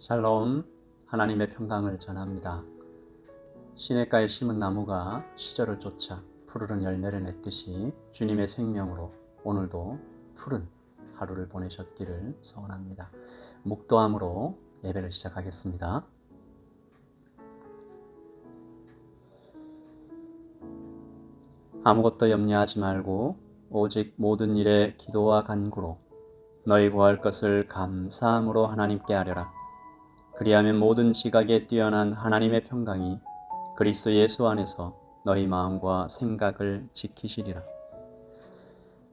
샬롬, 하나님의 평강을 전합니다. 시냇가에 심은 나무가 시절을 쫓아 푸르른 열매를 맺듯이 주님의 생명으로 오늘도 푸른 하루를 보내셨기를 소원합니다. 묵도함으로 예배를 시작하겠습니다. 아무것도 염려하지 말고 오직 모든 일에 기도와 간구로 너희 구할 것을 감사함으로 하나님께 아뢰라. 그리하면 모든 지각에 뛰어난 하나님의 평강이 그리스도 예수 안에서 너희 마음과 생각을 지키시리라.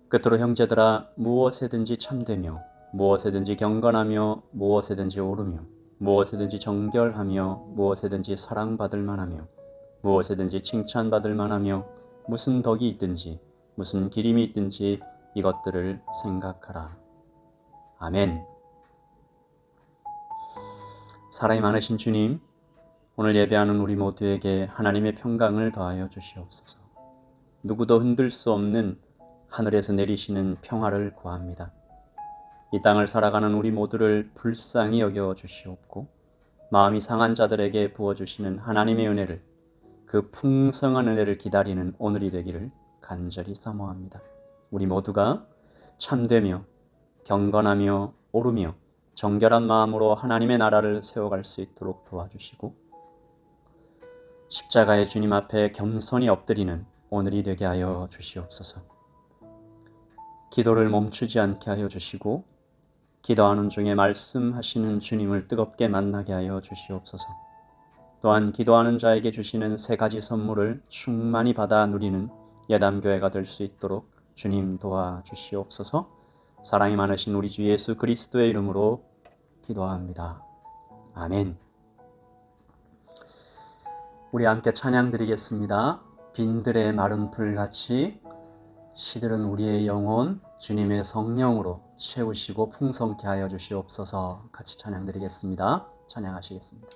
끝으로 형제들아, 무엇에든지 참되며 무엇에든지 경건하며 무엇에든지 옳으며 무엇에든지 정결하며 무엇에든지 사랑받을 만하며 무엇에든지 칭찬받을 만하며 무슨 덕이 있든지 무슨 기림이 있든지 이것들을 생각하라. 아멘. 사랑이 많으신 주님, 오늘 예배하는 우리 모두에게 하나님의 평강을 더하여 주시옵소서. 누구도 흔들 수 없는 하늘에서 내리시는 평화를 구합니다. 이 땅을 살아가는 우리 모두를 불쌍히 여겨 주시옵고 마음이 상한 자들에게 부어주시는 하나님의 은혜를, 그 풍성한 은혜를 기다리는 오늘이 되기를 간절히 사모합니다. 우리 모두가 참되며 경건하며 옳으며 정결한 마음으로 하나님의 나라를 세워갈 수 있도록 도와주시고 십자가의 주님 앞에 겸손히 엎드리는 오늘이 되게 하여 주시옵소서. 기도를 멈추지 않게 하여 주시고 기도하는 중에 말씀하시는 주님을 뜨겁게 만나게 하여 주시옵소서. 또한 기도하는 자에게 주시는 세 가지 선물을 충만히 받아 누리는 예담교회가 될 수 있도록 주님 도와주시옵소서. 사랑이 많으신 우리 주 예수 그리스도의 이름으로 기도합니다. 아멘. 우리 함께 찬양 드리겠습니다. 빈들의 마른 풀같이 시들은 우리의 영혼 주님의 성령으로 채우시고 풍성케 하여 주시옵소서. 같이 찬양 드리겠습니다. 찬양하시겠습니다.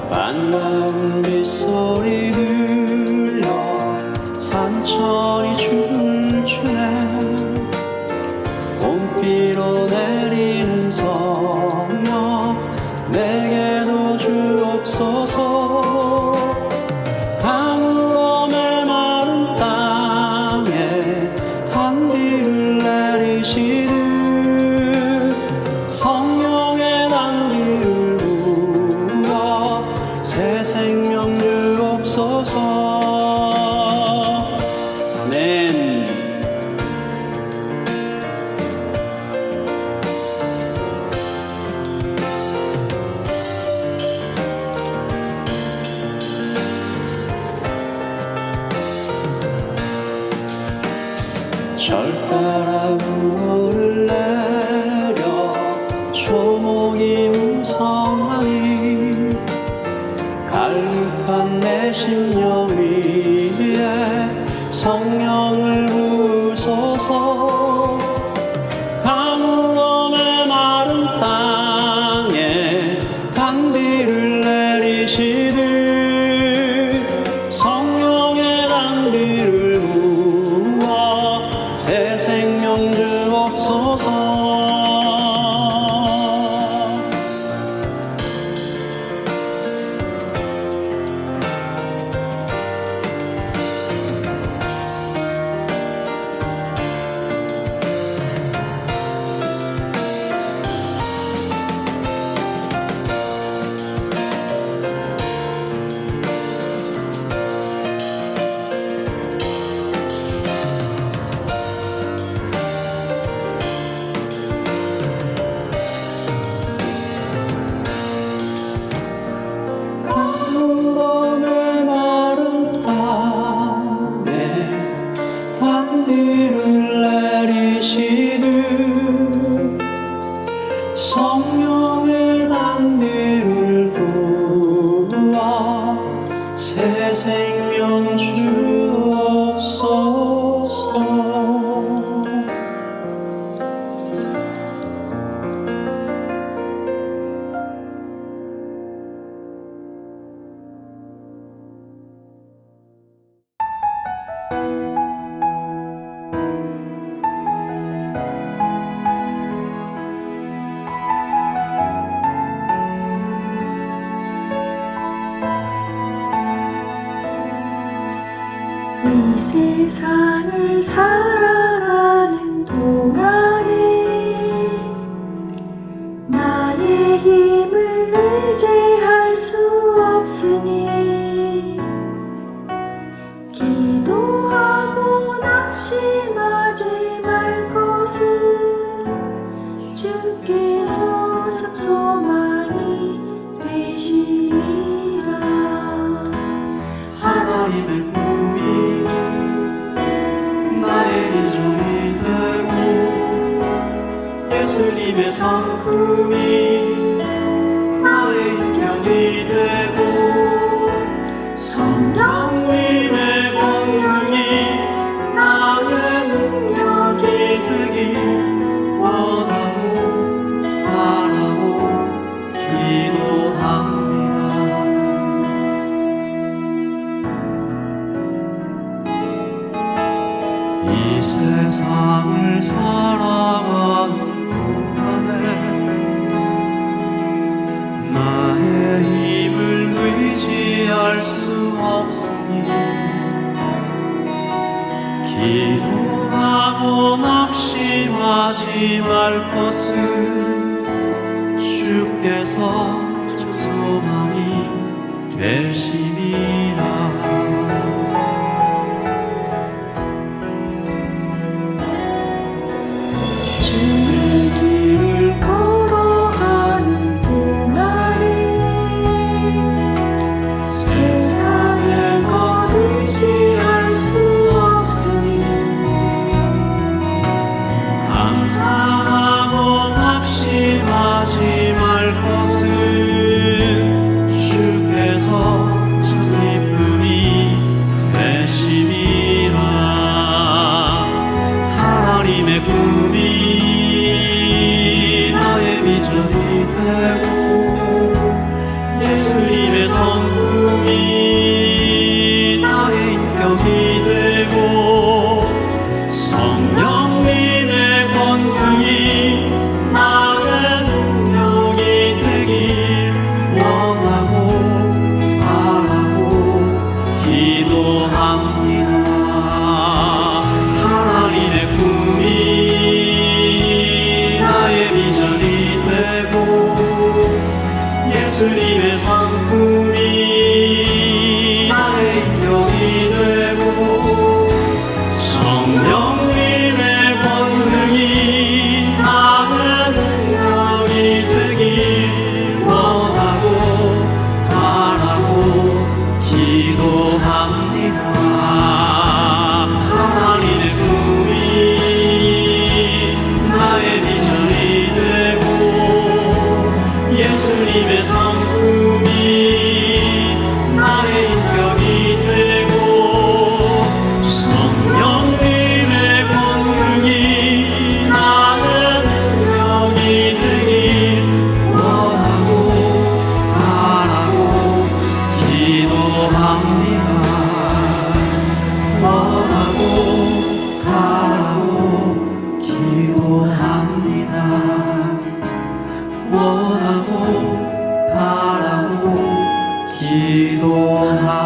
반가운 빗소리 들려 산천이 춤을 추네. 봄비로 내리는 성령 내게도 주옵소서. 강으로 메마른 땅에 단비를 내리시듯 성령의 단비를 새 생명 주옵소서. 아멘. 절 따라 구호를 내려 초목이 웅성하니 갈급한 내 심령 위에 성령을 부으소서. 강으로 메마른 땅에 단비를 내리시듯 성령의 단비를 부어 새 생명 주옵소서. 성령의 단비를 도와 새 생명 주옵소서. 이 세상을 살아가는 동안에 나의 힘을 의지할 수 없으니 기도하고 낙심하지 말 것은 주께서 참 소망이 되시리라. 하나님의 나의 비전이 되고 예수님의 성품이 나의 인격이 되고 성령님의 권능이 나의 능력이 되길 원하고 바라고 기도합니다. 이 세상을 살아가는 동안에 나의 힘을 의지할 수 없으니 기도하고 낙심하지 말 것은 주께서 저 소망이 되심이라. 주의 길을 걸어가는 동안에 세상의 것 의지할 수 없으니 감사하고 낙심하지 말 것은 주께서 저 기쁨이 되심이라. 하나님의 꿈이 나의 비전이 되고 예수님의 성품이 나의 인격이 되고 성령님의 권능이 나의 능력이 되길 원하고 바라고 기도합니다. 하나님의 꿈이 나의 비전이 되고 예수님의 성품이 나의 인격이 되고 성령님의 권능이 나의 능력이 되길 원하고 바라고 기도합니다. 하나님의 꿈이 나의 비전이 되고 예수님의 성품이 나의 인격이 되고 성령님의 권능이 나의 능력이 되길 원하고 바라고 기도합니다. 원하고 바라고 기도합니다. 원하고 바라고 기도합니다.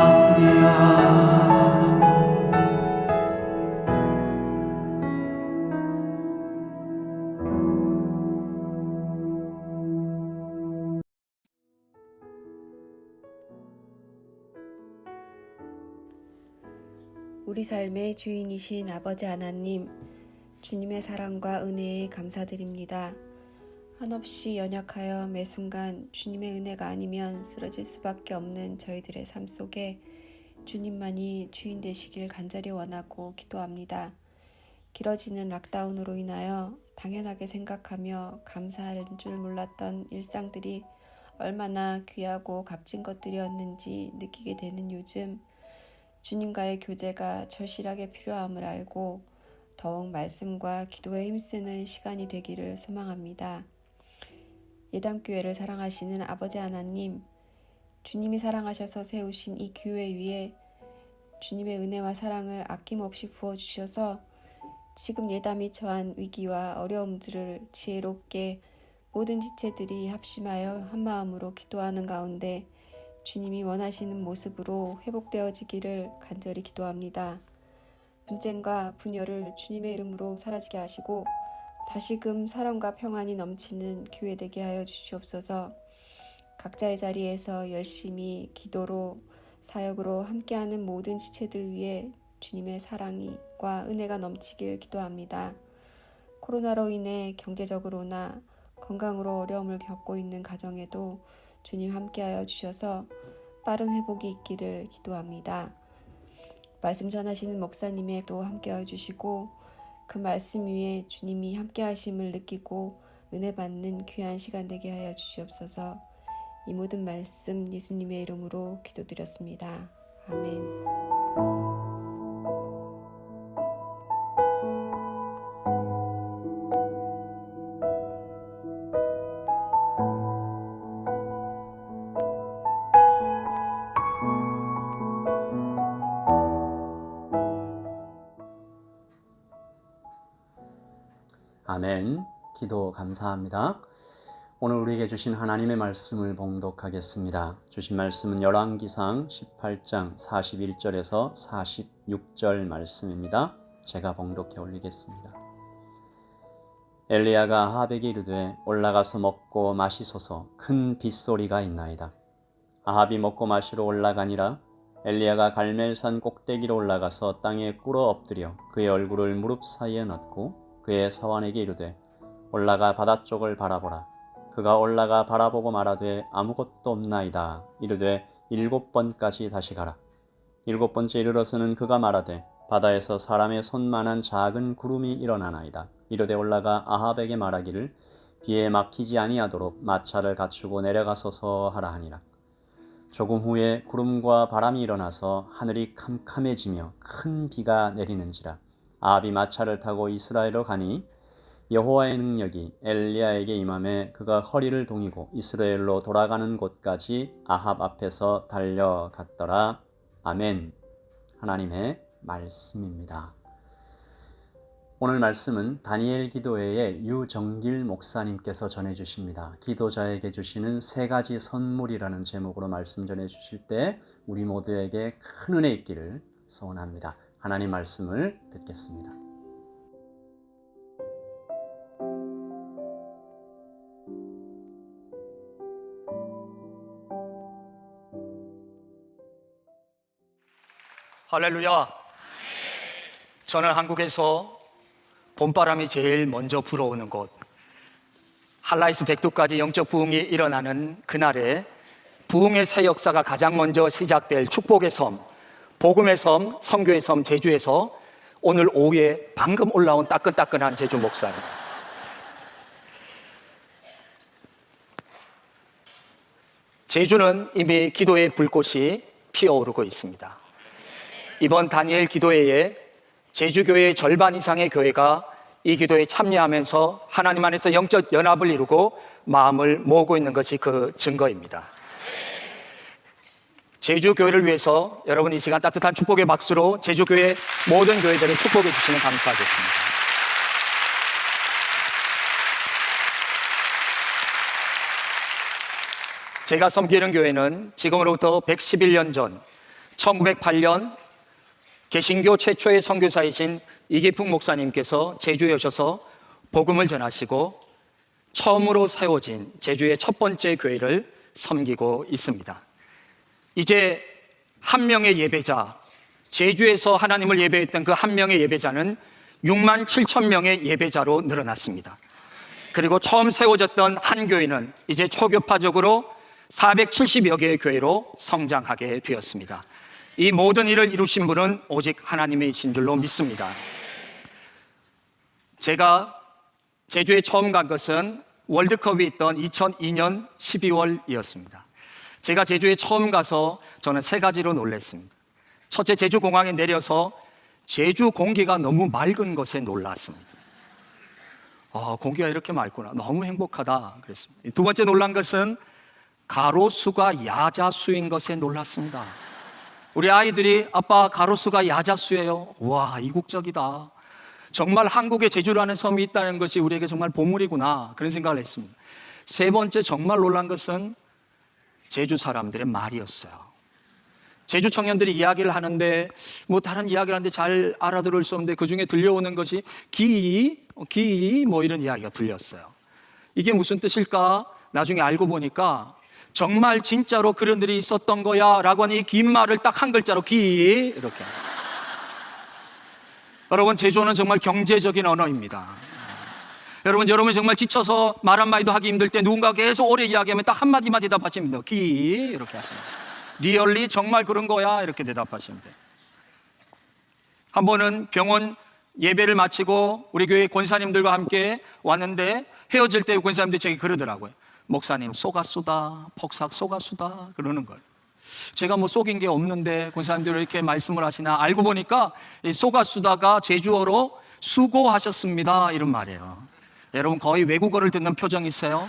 우리 삶의 주인이신 아버지 하나님, 주님의 사랑과 은혜에 감사드립니다. 한없이 연약하여 매 순간 주님의 은혜가 아니면 쓰러질 수밖에 없는 저희들의 삶 속에 주님만이 주인 되시길 간절히 원하고 기도합니다. 길어지는 락다운으로 인하여 당연하게 생각하며 감사할 줄 몰랐던 일상들이 얼마나 귀하고 값진 것들이었는지 느끼게 되는 요즘, 주님과의 교제가 절실하게 필요함을 알고 더욱 말씀과 기도에 힘쓰는 시간이 되기를 소망합니다. 예담교회를 사랑하시는 아버지 하나님, 주님이 사랑하셔서 세우신 이 교회 위에 주님의 은혜와 사랑을 아낌없이 부어주셔서 지금 예담이 처한 위기와 어려움들을 지혜롭게 모든 지체들이 합심하여 한마음으로 기도하는 가운데 주님이 원하시는 모습으로 회복되어지기를 간절히 기도합니다. 분쟁과 분열을 주님의 이름으로 사라지게 하시고 다시금 사랑과 평안이 넘치는 교회 되게 하여 주시옵소서. 각자의 자리에서 열심히 기도로 사역으로 함께하는 모든 지체들 위해 주님의 사랑과 은혜가 넘치길 기도합니다. 코로나로 인해 경제적으로나 건강으로 어려움을 겪고 있는 가정에도 주님 함께하여 주셔서 빠른 회복이 있기를 기도합니다. 말씀 전하시는 목사님에도 함께하여 주시고 그 말씀 위에 주님이 함께하심을 느끼고 은혜 받는 귀한 시간 되게 하여 주시옵소서. 이 모든 말씀 예수님의 이름으로 기도드렸습니다. 아멘. 아멘. 기도 감사합니다. 오늘 우리에게 주신 하나님의 말씀을 봉독하겠습니다. 주신 말씀은 열왕기상 18장 41절에서 46절 말씀입니다. 제가 봉독해 올리겠습니다. 엘리야가 아합에게 이르되 올라가서 먹고 마시소서. 큰 빗소리가 있나이다. 아합이 먹고 마시러 올라가니라. 엘리야가 갈멜산 꼭대기로 올라가서 땅에 꿇어 엎드려 그의 얼굴을 무릎 사이에 넣고 그의 사환에게 이르되 올라가 바다 쪽을 바라보라. 그가 올라가 바라보고 말하되 아무것도 없나이다. 이르되 7번까지 다시 가라. 7번째 이르러서는 그가 말하되 바다에서 사람의 손만한 작은 구름이 일어나나이다. 이르되 올라가 아합에게 말하기를 비에 막히지 아니하도록 마차를 갖추고 내려가소서 하라 하니라. 조금 후에 구름과 바람이 일어나서 하늘이 캄캄해지며 큰 비가 내리는지라. 아합이 마차를 타고 이스라엘로 가니 여호와의 능력이 엘리야에게 임하매 그가 허리를 동이고 이스라엘로 돌아가는 곳까지 아합 앞에서 달려갔더라. 아멘. 하나님의 말씀입니다. 오늘 말씀은 다니엘 기도회의 유정길 목사님께서 전해주십니다. 기도자에게 주시는 3가지 선물이라는 제목으로 말씀 전해주실 때 우리 모두에게 큰 은혜 있기를 소원합니다. 하나님 말씀을 듣겠습니다. 할렐루야. 저는 한국에서 봄바람이 제일 먼저 불어오는 곳, 한라이스 백두까지 영적 부흥이 일어나는 그날에 부흥의 새 역사가 가장 먼저 시작될 축복의 섬, 복음의 섬, 선교의 섬 제주에서 오늘 오후에 방금 올라온 따끈따끈한 제주 목사입니다. 제주는 이미 기도의 불꽃이 피어오르고 있습니다. 이번 다니엘 기도회에 제주교회의 절반 이상의 교회가 이 기도에 참여하면서 하나님 안에서 영적 연합을 이루고 마음을 모으고 있는 것이 그 증거입니다. 제주교회를 위해서 여러분 이 시간 따뜻한 축복의 박수로 제주교회 모든 교회들을 축복해 주시면 감사하겠습니다. 제가 섬기는 교회는 지금으로부터 111년 전 1908년 개신교 최초의 선교사이신 이기풍 목사님께서 제주에 오셔서 복음을 전하시고 처음으로 세워진 제주의 첫 번째 교회를 섬기고 있습니다. 이제 한 명의 예배자, 제주에서 하나님을 예배했던 그 한 명의 예배자는 6만 7천 명의 예배자로 늘어났습니다. 그리고 처음 세워졌던 한 교회는 이제 초교파적으로 470여 개의 교회로 성장하게 되었습니다. 이 모든 일을 이루신 분은 오직 하나님이신 줄로 믿습니다. 제가 제주에 처음 간 것은 월드컵이 있던 2002년 12월이었습니다. 제가 제주에 처음 가서 저는 세 가지로 놀랐습니다. 첫째, 제주공항에 내려서 제주 공기가 너무 맑은 것에 놀랐습니다. 공기가 이렇게 맑구나. 너무 행복하다. 그랬습니다. 두 번째 놀란 것은 가로수가 야자수인 것에 놀랐습니다. 우리 아이들이 아빠 가로수가 야자수예요. 와, 이국적이다. 정말 한국에 제주라는 섬이 있다는 것이 우리에게 정말 보물이구나. 그런 생각을 했습니다. 세 번째 정말 놀란 것은 제주 사람들의 말이었어요. 제주 청년들이 이야기를 하는데 다른 이야기를 하는데 잘 알아들을 수 없는데 그중에 들려오는 것이 기 이런 이야기가 들렸어요. 이게 무슨 뜻일까? 나중에 알고 보니까 정말 진짜로 그런 일이 있었던 거야 라고 하는 이 긴 말을 딱 한 글자로 기 이렇게. 여러분, 제주어는 정말 경제적인 언어입니다. 여러분이 정말 지쳐서 말 한마디도 하기 힘들 때 누군가 계속 오래 이야기하면 딱 한마디만 대답하시면 돼요. 기 이렇게 하십니다. 리얼리 정말 그런 거야 이렇게 대답하시면 돼요. 한 번은 병원 예배를 마치고 우리 교회 권사님들과 함께 왔는데 헤어질 때 권사님들이 저에게 그러더라고요. 목사님, 속았수다, 폭삭 속았수다 그러는 거예요. 제가 속인 게 없는데 권사님들이 이렇게 말씀을 하시나 알고 보니까 이 속았수다가 제주어로 수고하셨습니다 이런 말이에요. 여러분, 거의 외국어를 듣는 표정이세요?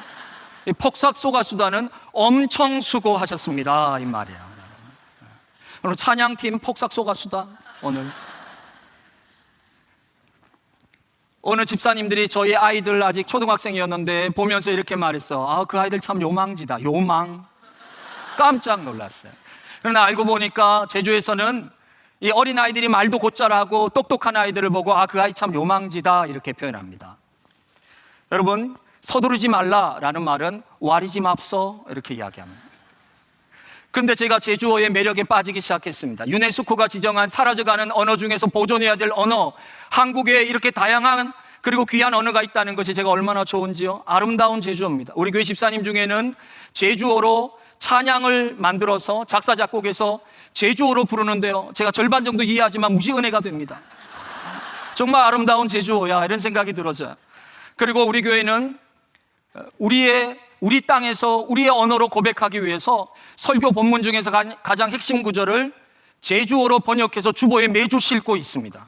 이 폭삭 속았수다는 엄청 수고하셨습니다 이 말이에요. 오늘 찬양팀 폭삭 속았수다. 오늘 어느 집사님들이 저희 아이들 아직 초등학생이었는데 보면서 이렇게 말했어. 그 아이들 참 요망지다. 요망. 깜짝 놀랐어요. 그러나 알고 보니까 제주에서는 이 어린아이들이 말도 곧잘하고 똑똑한 아이들을 보고 그 아이 참 요망지다 이렇게 표현합니다. 여러분, 서두르지 말라라는 말은 와리지 맙소 이렇게 이야기합니다. 근데 제가 제주어의 매력에 빠지기 시작했습니다. 유네스코가 지정한 사라져가는 언어 중에서 보존해야 될 언어, 한국에 이렇게 다양한 그리고 귀한 언어가 있다는 것이 제가 얼마나 좋은지요. 아름다운 제주어입니다. 우리 교회 집사님 중에는 제주어로 찬양을 만들어서 작사 작곡해서 제주어로 부르는데요, 제가 절반 정도 이해하지만 무지 은혜가 됩니다. 정말 아름다운 제주어야 이런 생각이 들어져요. 그리고 우리 교회는 우리 땅에서 우리의 언어로 고백하기 위해서 설교 본문 중에서 가장 핵심 구절을 제주어로 번역해서 주보에 매주 싣고 있습니다.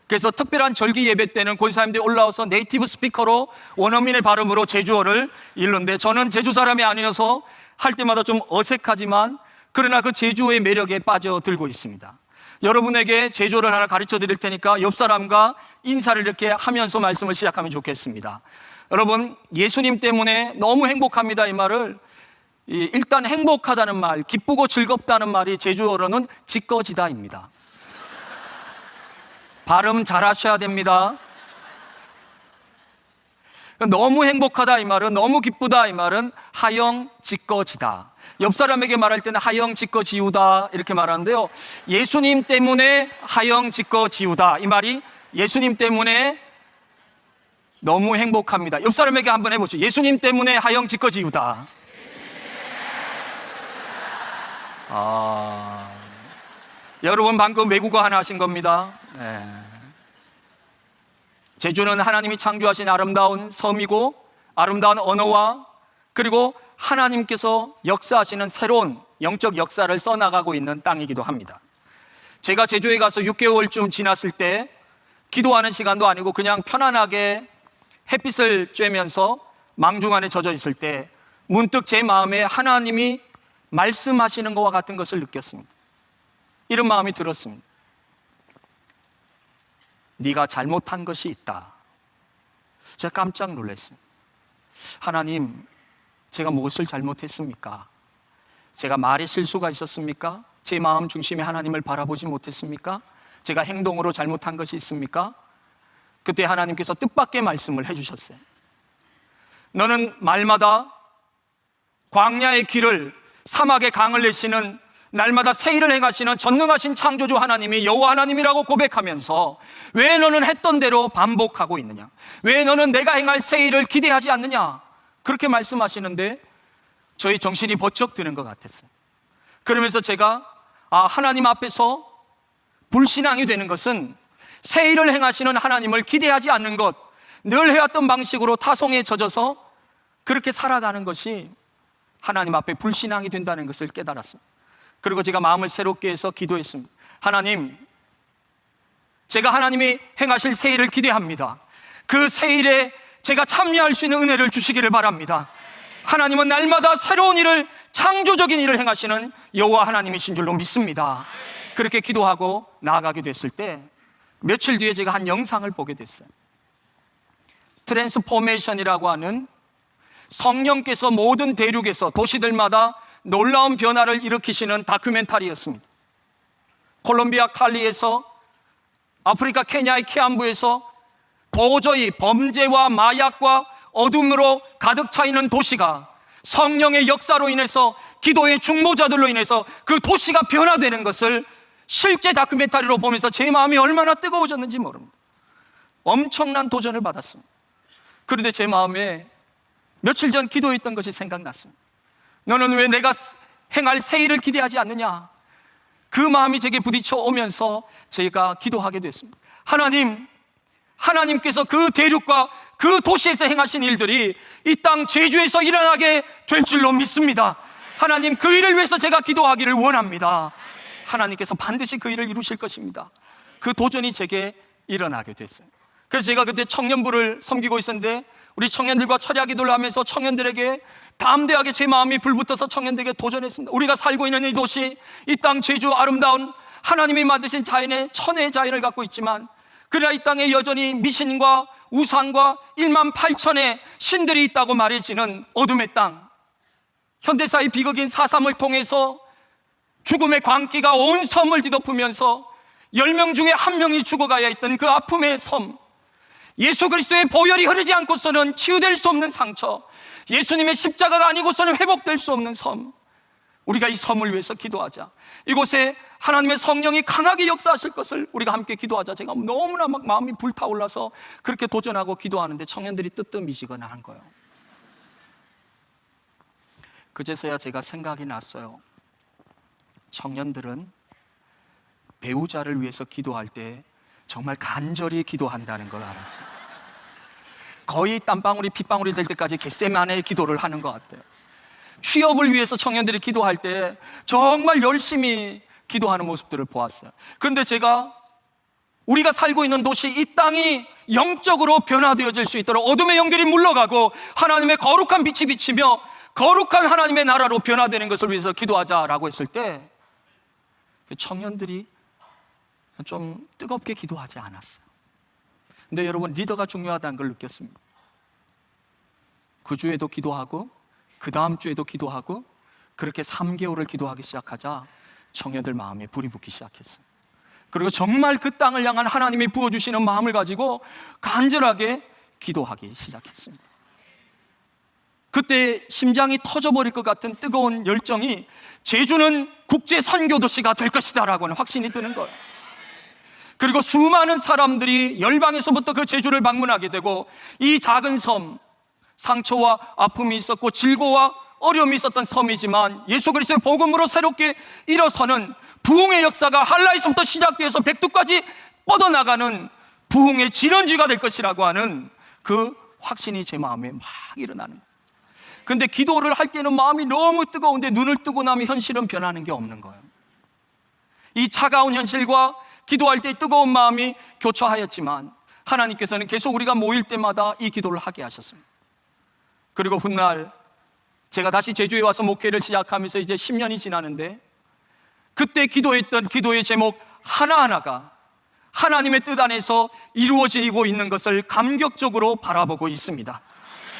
그래서 특별한 절기 예배 때는 권사님들이 올라와서 네이티브 스피커로 원어민의 발음으로 제주어를 읽는데 저는 제주 사람이 아니어서 할 때마다 좀 어색하지만 그러나 그 제주어의 매력에 빠져들고 있습니다. 여러분에게 제주어를 하나 가르쳐 드릴 테니까 옆 사람과 인사를 이렇게 하면서 말씀을 시작하면 좋겠습니다. 여러분, 예수님 때문에 너무 행복합니다 이 말을 일단 행복하다는 말, 기쁘고 즐겁다는 말이 제주어로는 지꺼지다입니다. 발음 잘 하셔야 됩니다. 너무 행복하다 이 말은, 너무 기쁘다 이 말은 하영 지꺼지다. 옆 사람에게 말할 때는 하영 지꺼지우다 이렇게 말하는데요, 예수님 때문에 하영 지꺼지우다 이 말이 예수님 때문에 너무 행복합니다. 옆 사람에게 한번 해보죠. 예수님 때문에 하영 지꺼지우다. 여러분 방금 외국어 하나 하신 겁니다. 네. 제주는 하나님이 창조하신 아름다운 섬이고 아름다운 언어와 그리고 하나님께서 역사하시는 새로운 영적 역사를 써나가고 있는 땅이기도 합니다. 제가 제주에 가서 6개월쯤 지났을 때 기도하는 시간도 아니고 그냥 편안하게 햇빛을 쬐면서 망중 안에 젖어 있을 때 문득 제 마음에 하나님이 말씀하시는 것과 같은 것을 느꼈습니다. 이런 마음이 들었습니다. 네가 잘못한 것이 있다. 제가 깜짝 놀랐습니다. 하나님, 제가 무엇을 잘못했습니까? 제가 말에 실수가 있었습니까? 제 마음 중심에 하나님을 바라보지 못했습니까? 제가 행동으로 잘못한 것이 있습니까? 그때 하나님께서 뜻밖의 말씀을 해주셨어요. 너는 말마다 광야의 길을, 사막의 강을 내시는, 날마다 세일을 행하시는 전능하신 창조주 하나님이 여호와 하나님이라고 고백하면서 왜 너는 했던 대로 반복하고 있느냐? 왜 너는 내가 행할 세일을 기대하지 않느냐? 그렇게 말씀하시는데 저희 정신이 번쩍 드는 것 같았어요. 그러면서 제가 하나님 앞에서 불신앙이 되는 것은 세일을 행하시는 하나님을 기대하지 않는 것, 늘 해왔던 방식으로 타성에 젖어서 그렇게 살아가는 것이 하나님 앞에 불신앙이 된다는 것을 깨달았습니다. 그리고 제가 마음을 새롭게 해서 기도했습니다. 하나님, 제가 하나님이 행하실 새 일을 기대합니다. 그 새 일에 제가 참여할 수 있는 은혜를 주시기를 바랍니다. 하나님은 날마다 새로운 일을, 창조적인 일을 행하시는 여호와 하나님이신 줄로 믿습니다. 그렇게 기도하고 나아가게 됐을 때 며칠 뒤에 제가 한 영상을 보게 됐어요. 트랜스포메이션이라고 하는 성령께서 모든 대륙에서 도시들마다 놀라운 변화를 일으키시는 다큐멘터리였습니다. 콜롬비아 칼리에서, 아프리카 케냐의 키암부에서 도저히 범죄와 마약과 어둠으로 가득 차 있는 도시가 성령의 역사로 인해서, 기도의 중보자들로 인해서 그 도시가 변화되는 것을 실제 다큐멘터리로 보면서 제 마음이 얼마나 뜨거워졌는지 모릅니다. 엄청난 도전을 받았습니다. 그런데 제 마음에 며칠 전 기도했던 것이 생각났습니다. 너는 왜 내가 행할 새 일을 기대하지 않느냐? 그 마음이 제게 부딪혀 오면서 제가 기도하게 됐습니다. 하나님께서 그 대륙과 그 도시에서 행하신 일들이 이 땅 제주에서 일어나게 될 줄로 믿습니다. 하나님, 그 일을 위해서 제가 기도하기를 원합니다. 하나님께서 반드시 그 일을 이루실 것입니다. 그 도전이 제게 일어나게 됐어요. 그래서 제가 그때 청년부를 섬기고 있었는데 우리 청년들과 철야 기도를 하면서 청년들에게 담대하게 제 마음이 불붙어서 청년들에게 도전했습니다. 우리가 살고 있는 이 도시, 이 땅 제주, 아름다운 하나님이 만드신 자연의 천혜의 자연을 갖고 있지만, 그러나 이 땅에 여전히 미신과 우상과 1만 8천의 신들이 있다고 말해지는 어둠의 땅, 현대사의 비극인 4.3을 통해서 죽음의 광기가 온 섬을 뒤덮으면서 10명 중에 1명이 죽어가야 했던 그 아픔의 섬, 예수 그리스도의 보혈이 흐르지 않고서는 치유될 수 없는 상처, 예수님의 십자가가 아니고서는 회복될 수 없는 섬, 우리가 이 섬을 위해서 기도하자. 이곳에 하나님의 성령이 강하게 역사하실 것을 우리가 함께 기도하자. 제가 너무나 막 마음이 불타올라서 그렇게 도전하고 기도하는데 청년들이 뜨뜻미지근한 거예요. 그제서야 제가 생각이 났어요. 청년들은 배우자를 위해서 기도할 때 정말 간절히 기도한다는 걸 알았어요. 거의 땀방울이 핏방울이 될 때까지 겟세마네의 기도를 하는 것 같아요. 취업을 위해서 청년들이 기도할 때 정말 열심히 기도하는 모습들을 보았어요. 그런데 제가 우리가 살고 있는 도시, 이 땅이 영적으로 변화되어질 수 있도록 어둠의 영들이 물러가고 하나님의 거룩한 빛이 비치며 거룩한 하나님의 나라로 변화되는 것을 위해서 기도하자라고 했을 때 청년들이 좀 뜨겁게 기도하지 않았어요. 근데 여러분, 리더가 중요하다는 걸 느꼈습니다. 그 주에도 기도하고 그 다음 주에도 기도하고 그렇게 3개월을 기도하기 시작하자 청년들 마음에 불이 붙기 시작했어요. 그리고 정말 그 땅을 향한 하나님이 부어주시는 마음을 가지고 간절하게 기도하기 시작했습니다. 그때 심장이 터져버릴 것 같은 뜨거운 열정이 제주는 국제 선교도시가 될 것이다 라고는 확신이 드는 거예요. 그리고 수많은 사람들이 열방에서부터 그 제주를 방문하게 되고, 이 작은 섬, 상처와 아픔이 있었고 질고와 어려움이 있었던 섬이지만 예수 그리스도의 복음으로 새롭게 일어서는 부흥의 역사가 한라에서부터 시작되어서 백두까지 뻗어나가는 부흥의 진원지가 될 것이라고 하는 그 확신이 제 마음에 막 일어나는 거예요. 근데 기도를 할 때는 마음이 너무 뜨거운데 눈을 뜨고 나면 현실은 변하는 게 없는 거예요. 이 차가운 현실과 기도할 때 뜨거운 마음이 교차하였지만 하나님께서는 계속 우리가 모일 때마다 이 기도를 하게 하셨습니다. 그리고 훗날 제가 다시 제주에 와서 목회를 시작하면서 이제 10년이 지나는데, 그때 기도했던 기도의 제목 하나하나가 하나님의 뜻 안에서 이루어지고 있는 것을 감격적으로 바라보고 있습니다.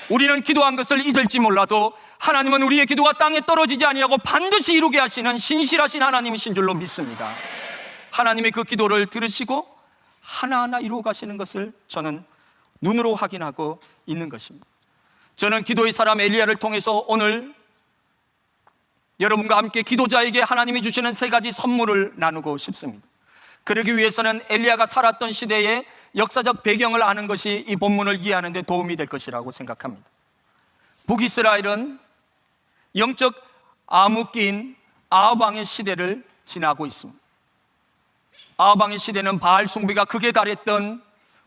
우리는 기도한 것을 잊을지 몰라도 하나님은 우리의 기도가 땅에 떨어지지 아니하고 반드시 이루게 하시는 신실하신 하나님이신 줄로 믿습니다. 하나님의 그 기도를 들으시고 하나하나 이루어 가시는 것을 저는 눈으로 확인하고 있는 것입니다. 저는 기도의 사람 엘리야를 통해서 오늘 여러분과 함께 기도자에게 하나님이 주시는 3가지 선물을 나누고 싶습니다. 그러기 위해서는 엘리야가 살았던 시대의 역사적 배경을 아는 것이 이 본문을 이해하는 데 도움이 될 것이라고 생각합니다. 북이스라엘은 영적 암흑기인 아합 왕의 시대를 지나고 있습니다. 아합 왕의 시대는 바알 숭배가 극에 달했던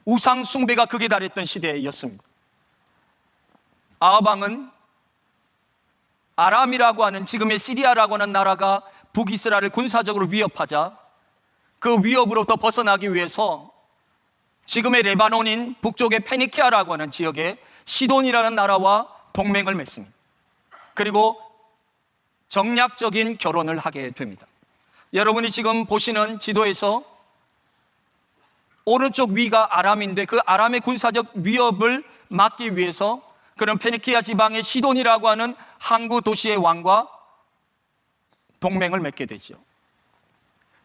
우상 숭배가 극에 달했던 시대였습니다. 아합 왕은 아람이라고 하는, 지금의 시리아라고 하는 나라가 북이스라엘을 군사적으로 위협하자 그 위협으로부터 벗어나기 위해서 지금의 레바논인 북쪽의 페니키아라고 하는 지역에 시돈이라는 나라와 동맹을 맺습니다. 그리고 정략적인 결혼을 하게 됩니다. 여러분이 지금 보시는 지도에서 오른쪽 위가 아람인데, 그 아람의 군사적 위협을 막기 위해서 그런 페니키아 지방의 시돈이라고 하는 항구 도시의 왕과 동맹을 맺게 되죠.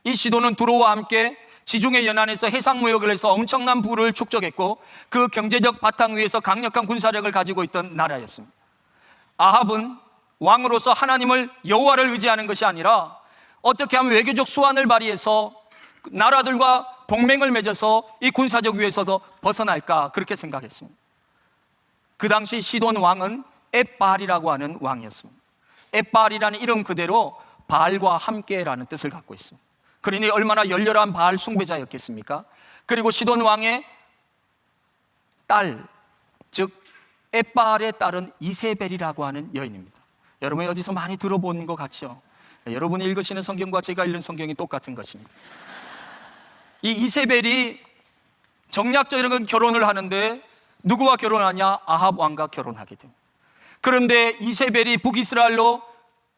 이 시돈은 두로와 함께 지중해 연안에서 해상무역을 해서 엄청난 부를 축적했고 그 경제적 바탕 위에서 강력한 군사력을 가지고 있던 나라였습니다. 아합은 왕으로서 하나님을, 여호와를 의지하는 것이 아니라 어떻게 하면 외교적 수완을 발휘해서 나라들과 동맹을 맺어서 이 군사적 위에서도 벗어날까, 그렇게 생각했습니다. 그 당시 시돈 왕은 엣바알이라고 하는 왕이었습니다. 엣바알이라는 이름 그대로 바알과 함께라는 뜻을 갖고 있습니다. 그러니 얼마나 열렬한 바알 숭배자였겠습니까? 그리고 시돈 왕의 딸, 즉 엣바알의 딸은 이세벨이라고 하는 여인입니다. 여러분이 어디서 많이 들어본 것 같죠? 여러분이 읽으시는 성경과 제가 읽는 성경이 똑같은 것입니다. 이 이세벨이 정략적인 결혼을 하는데 누구와 결혼하냐? 아합 왕과 결혼하게 됩니다. 그런데 이세벨이 북이스라엘로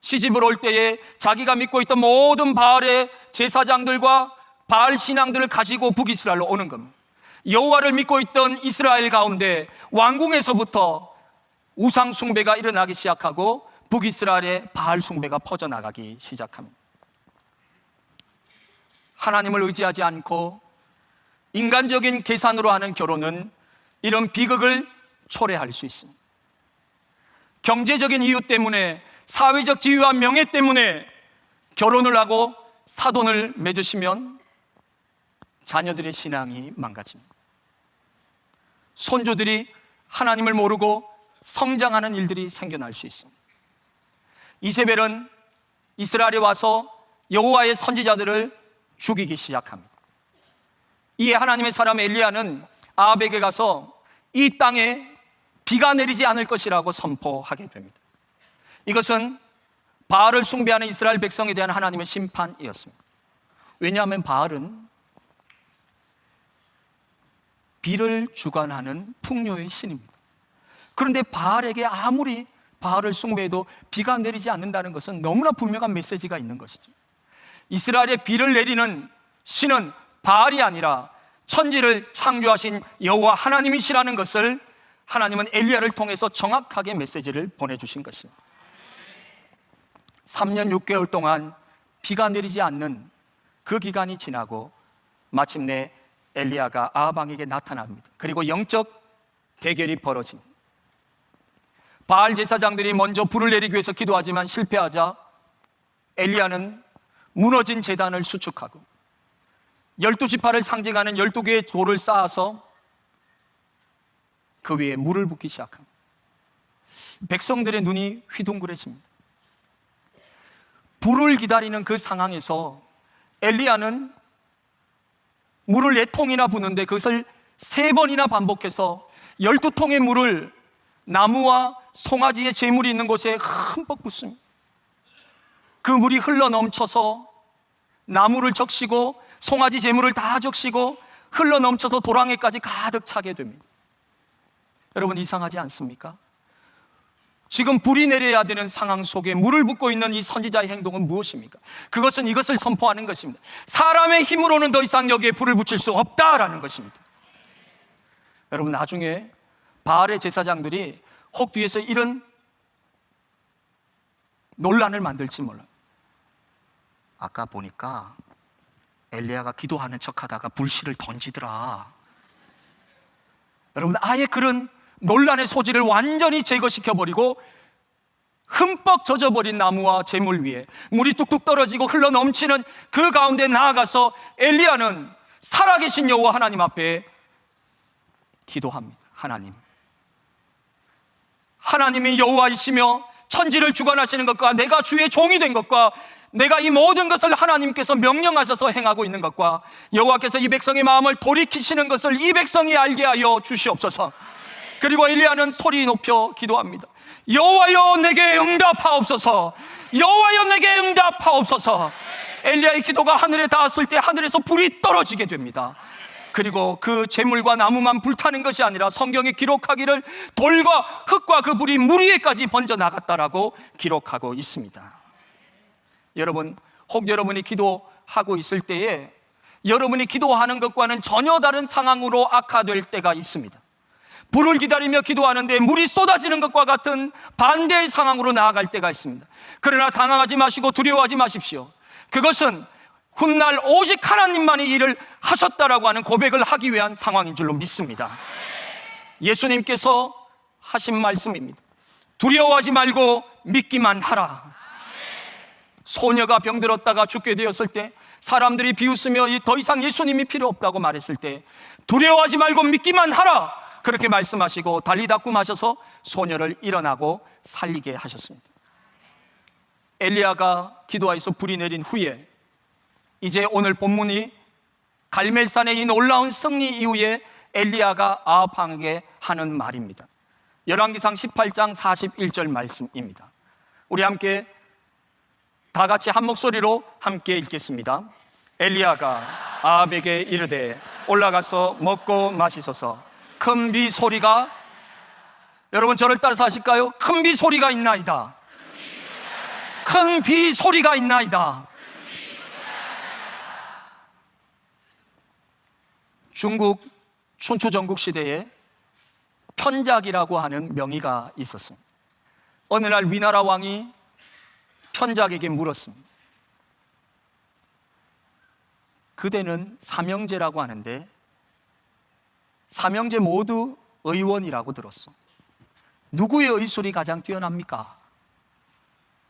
시집을 올 때에 자기가 믿고 있던 모든 바알의 제사장들과 바알 신앙들을 가지고 북이스라엘로 오는 겁니다. 여호와를 믿고 있던 이스라엘 가운데 왕궁에서부터 우상 숭배가 일어나기 시작하고 북이스라엘의 바알 숭배가 퍼져나가기 시작합니다. 하나님을 의지하지 않고 인간적인 계산으로 하는 결혼은 이런 비극을 초래할 수 있습니다. 경제적인 이유 때문에, 사회적 지위와 명예 때문에 결혼을 하고 사돈을 맺으시면 자녀들의 신앙이 망가집니다. 손주들이 하나님을 모르고 성장하는 일들이 생겨날 수 있습니다. 이세벨은 이스라엘에 와서 여호와의 선지자들을 죽이기 시작합니다. 이에 하나님의 사람 엘리야는 아합에게 가서 이 땅에 비가 내리지 않을 것이라고 선포하게 됩니다. 이것은 바알을 숭배하는 이스라엘 백성에 대한 하나님의 심판이었습니다. 왜냐하면 바알은 비를 주관하는 풍요의 신입니다. 그런데 바알에게 아무리 바알을 숭배해도 비가 내리지 않는다는 것은 너무나 분명한 메시지가 있는 것이죠. 이스라엘에 비를 내리는 신은 바알이 아니라 천지를 창조하신 여호와 하나님이시라는 것을 하나님은 엘리야를 통해서 정확하게 메시지를 보내주신 것입니다. 3년 6개월 동안 비가 내리지 않는 그 기간이 지나고 마침내 엘리야가 아합 왕에게 나타납니다. 그리고 영적 대결이 벌어집니다. 바알 제사장들이 먼저 불을 내리기 위해서 기도하지만 실패하자 엘리야는 무너진 제단을 수축하고 12지파를 상징하는 12개의 돌을 쌓아서 그 위에 물을 붓기 시작합니다. 백성들의 눈이 휘둥그레집니다. 불을 기다리는 그 상황에서 엘리야는 물을 4통이나 부는데 그것을 3번이나 반복해서 12통의 물을 나무와 송아지의 재물이 있는 곳에 흠뻑 붓습니다. 그 물이 흘러 넘쳐서 나무를 적시고 송아지 재물을 다 적시고 흘러 넘쳐서 도랑에까지 가득 차게 됩니다. 여러분, 이상하지 않습니까? 지금 불이 내려야 되는 상황 속에 물을 붓고 있는 이 선지자의 행동은 무엇입니까? 그것은 이것을 선포하는 것입니다. 사람의 힘으로는 더 이상 여기에 불을 붙일 수 없다라는 것입니다. 여러분, 나중에 바알의 제사장들이 혹 뒤에서 이런 논란을 만들지 몰라요. 아까 보니까 엘리야가 기도하는 척하다가 불씨를 던지더라. 여러분, 아예 그런 논란의 소지를 완전히 제거시켜버리고 흠뻑 젖어버린 나무와 재물 위에 물이 뚝뚝 떨어지고 흘러 넘치는 그 가운데 나아가서 엘리야는 살아계신 여호와 하나님 앞에 기도합니다. 하나님이 여호와이시며 천지를 주관하시는 것과 내가 주의 종이 된 것과 내가 이 모든 것을 하나님께서 명령하셔서 행하고 있는 것과 여호와께서 이 백성의 마음을 돌이키시는 것을 이 백성이 알게 하여 주시옵소서. 그리고 엘리야는 소리 높여 기도합니다. 여호와여 내게 응답하옵소서. 여호와여 내게 응답하옵소서. 엘리야의 기도가 하늘에 닿았을 때 하늘에서 불이 떨어지게 됩니다. 그리고 그 재물과 나무만 불타는 것이 아니라 성경에 기록하기를 돌과 흙과 그 불이 물 위에까지 번져 나갔다라고 기록하고 있습니다. 여러분, 혹 여러분이 기도하고 있을 때에 여러분이 기도하는 것과는 전혀 다른 상황으로 악화될 때가 있습니다. 불을 기다리며 기도하는데 물이 쏟아지는 것과 같은 반대의 상황으로 나아갈 때가 있습니다. 그러나 당황하지 마시고 두려워하지 마십시오. 그것은 훗날 오직 하나님만이 일을 하셨다라고 하는 고백을 하기 위한 상황인 줄로 믿습니다. 예수님께서 하신 말씀입니다. 두려워하지 말고 믿기만 하라. 소녀가 병들었다가 죽게 되었을 때 사람들이 비웃으며 더 이상 예수님이 필요 없다고 말했을 때 두려워하지 말고 믿기만 하라, 그렇게 말씀하시고 달리다꿈 하셔서 소녀를 일어나고 살리게 하셨습니다. 엘리야가 기도하여서 불이 내린 후에 이제 오늘 본문이 갈멜산의 이 놀라운 승리 이후에 엘리야가 아합 왕에게 하는 말입니다. 열왕기상 18장 41절 말씀입니다. 우리 함께 다 같이 한 목소리로 함께 읽겠습니다. 엘리야가 아합에게 이르되 올라가서 먹고 마시소서. 큰 비 소리가, 여러분 저를 따라서 하실까요? 큰 비 소리가 있나이다. 큰 비 소리가 있나이다. 중국 춘추전국 시대에 편작이라고 하는 명의가 있었습니다. 어느 날 위나라 왕이 편작에게 물었습니다. 그대는 삼형제라고 하는데 삼형제 모두 의원이라고 들었어. 누구의 의술이 가장 뛰어납니까?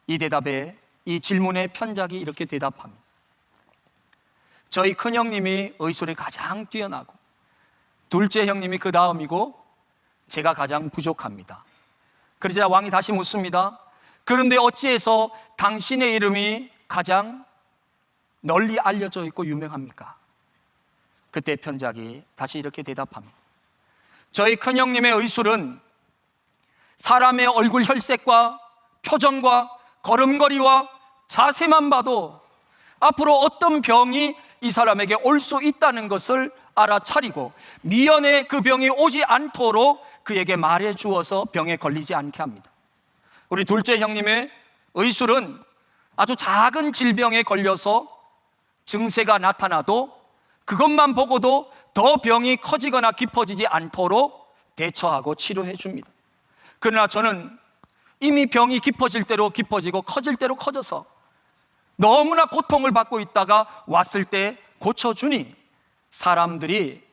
이 대답에, 이 질문에 편작이 이렇게 대답합니다. 저희 큰형님이 의술이 가장 뛰어나고 둘째 형님이 그 다음이고 제가 가장 부족합니다. 그러자 왕이 다시 묻습니다. 그런데 어찌해서 당신의 이름이 가장 널리 알려져 있고 유명합니까? 그때 편작이 다시 이렇게 대답합니다. 저희 큰형님의 의술은 사람의 얼굴 혈색과 표정과 걸음걸이와 자세만 봐도 앞으로 어떤 병이 이 사람에게 올 수 있다는 것을 알아차리고 미연에 그 병이 오지 않도록 그에게 말해 주어서 병에 걸리지 않게 합니다. 우리 둘째 형님의 의술은 아주 작은 질병에 걸려서 증세가 나타나도 그것만 보고도 더 병이 커지거나 깊어지지 않도록 대처하고 치료해 줍니다. 그러나 저는 이미 병이 깊어질 대로 깊어지고 커질 대로 커져서 너무나 고통을 받고 있다가 왔을 때 고쳐주니 사람들이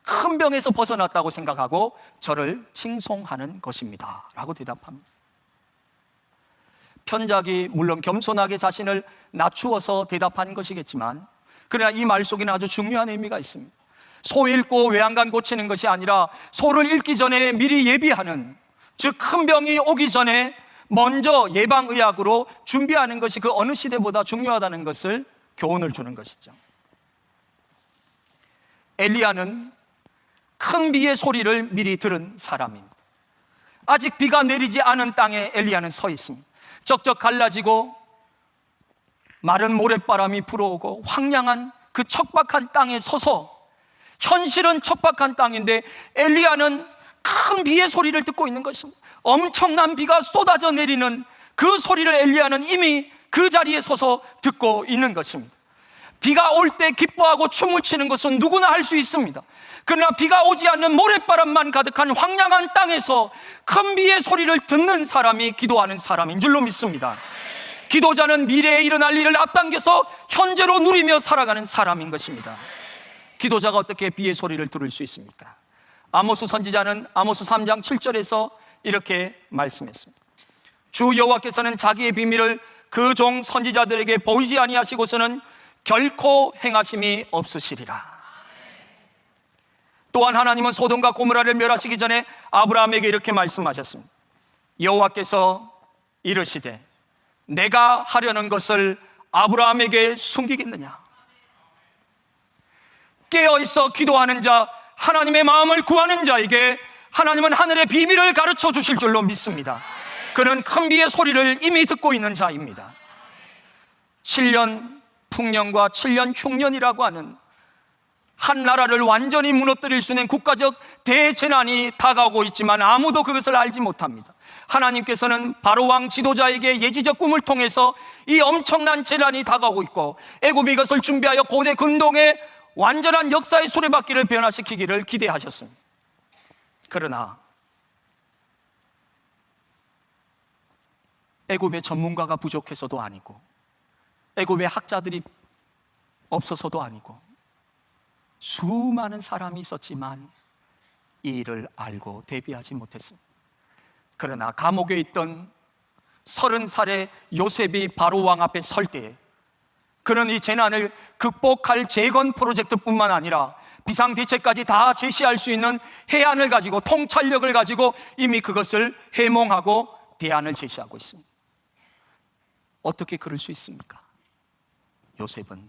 큰 병에서 벗어났다고 생각하고 저를 칭송하는 것입니다 라고 대답합니다. 편작이 물론 겸손하게 자신을 낮추어서 대답한 것이겠지만 그러나 이 말 속에는 아주 중요한 의미가 있습니다. 소 읽고 외양간 고치는 것이 아니라 소를 읽기 전에 미리 예비하는, 즉 큰 병이 오기 전에 먼저 예방의학으로 준비하는 것이 그 어느 시대보다 중요하다는 것을 교훈을 주는 것이죠. 엘리야는 큰 비의 소리를 미리 들은 사람입니다. 아직 비가 내리지 않은 땅에 엘리야는 서 있습니다. 쩍쩍 갈라지고 마른 모래바람이 불어오고 황량한 그 척박한 땅에 서서, 현실은 척박한 땅인데 엘리야는 큰 비의 소리를 듣고 있는 것입니다. 엄청난 비가 쏟아져 내리는 그 소리를 엘리야는 이미 그 자리에 서서 듣고 있는 것입니다. 비가 올 때 기뻐하고 춤을 추는 것은 누구나 할 수 있습니다. 그러나 비가 오지 않는 모래바람만 가득한 황량한 땅에서 큰 비의 소리를 듣는 사람이 기도하는 사람인 줄로 믿습니다. 기도자는 미래에 일어날 일을 앞당겨서 현재로 누리며 살아가는 사람인 것입니다. 기도자가 어떻게 비의 소리를 들을 수 있습니까? 아모스 선지자는 아모스 3장 7절에서 이렇게 말씀했습니다. 주 여호와께서는 자기의 비밀을 그 종 선지자들에게 보이지 아니하시고서는 결코 행하심이 없으시리라. 또한 하나님은 소돔과 고모라를 멸하시기 전에 아브라함에게 이렇게 말씀하셨습니다. 여호와께서 이르시되 내가 하려는 것을 아브라함에게 숨기겠느냐? 깨어있어 기도하는 자, 하나님의 마음을 구하는 자에게 하나님은 하늘의 비밀을 가르쳐 주실 줄로 믿습니다. 그는 큰 비의 소리를 이미 듣고 있는 자입니다. 7년 풍년과 7년 흉년이라고 하는 한 나라를 완전히 무너뜨릴 수 있는 국가적 대재난이 다가오고 있지만 아무도 그것을 알지 못합니다. 하나님께서는 바로 왕 지도자에게 예지적 꿈을 통해서 이 엄청난 재난이 다가오고 있고 애굽이 이것을 준비하여 고대 근동의 완전한 역사의 수레바퀴를 변화시키기를 기대하셨습니다. 그러나 애굽의 전문가가 부족해서도 아니고 애굽의 학자들이 없어서도 아니고 수많은 사람이 있었지만 이 일을 알고 대비하지 못했습니다. 그러나 감옥에 있던 30살의 요셉이 바로 왕 앞에 설 때에 그는 이 재난을 극복할 재건 프로젝트뿐만 아니라 비상대책까지 다 제시할 수 있는 해안을 가지고 통찰력을 가지고 이미 그것을 해몽하고 대안을 제시하고 있습니다. 어떻게 그럴 수 있습니까? 요셉은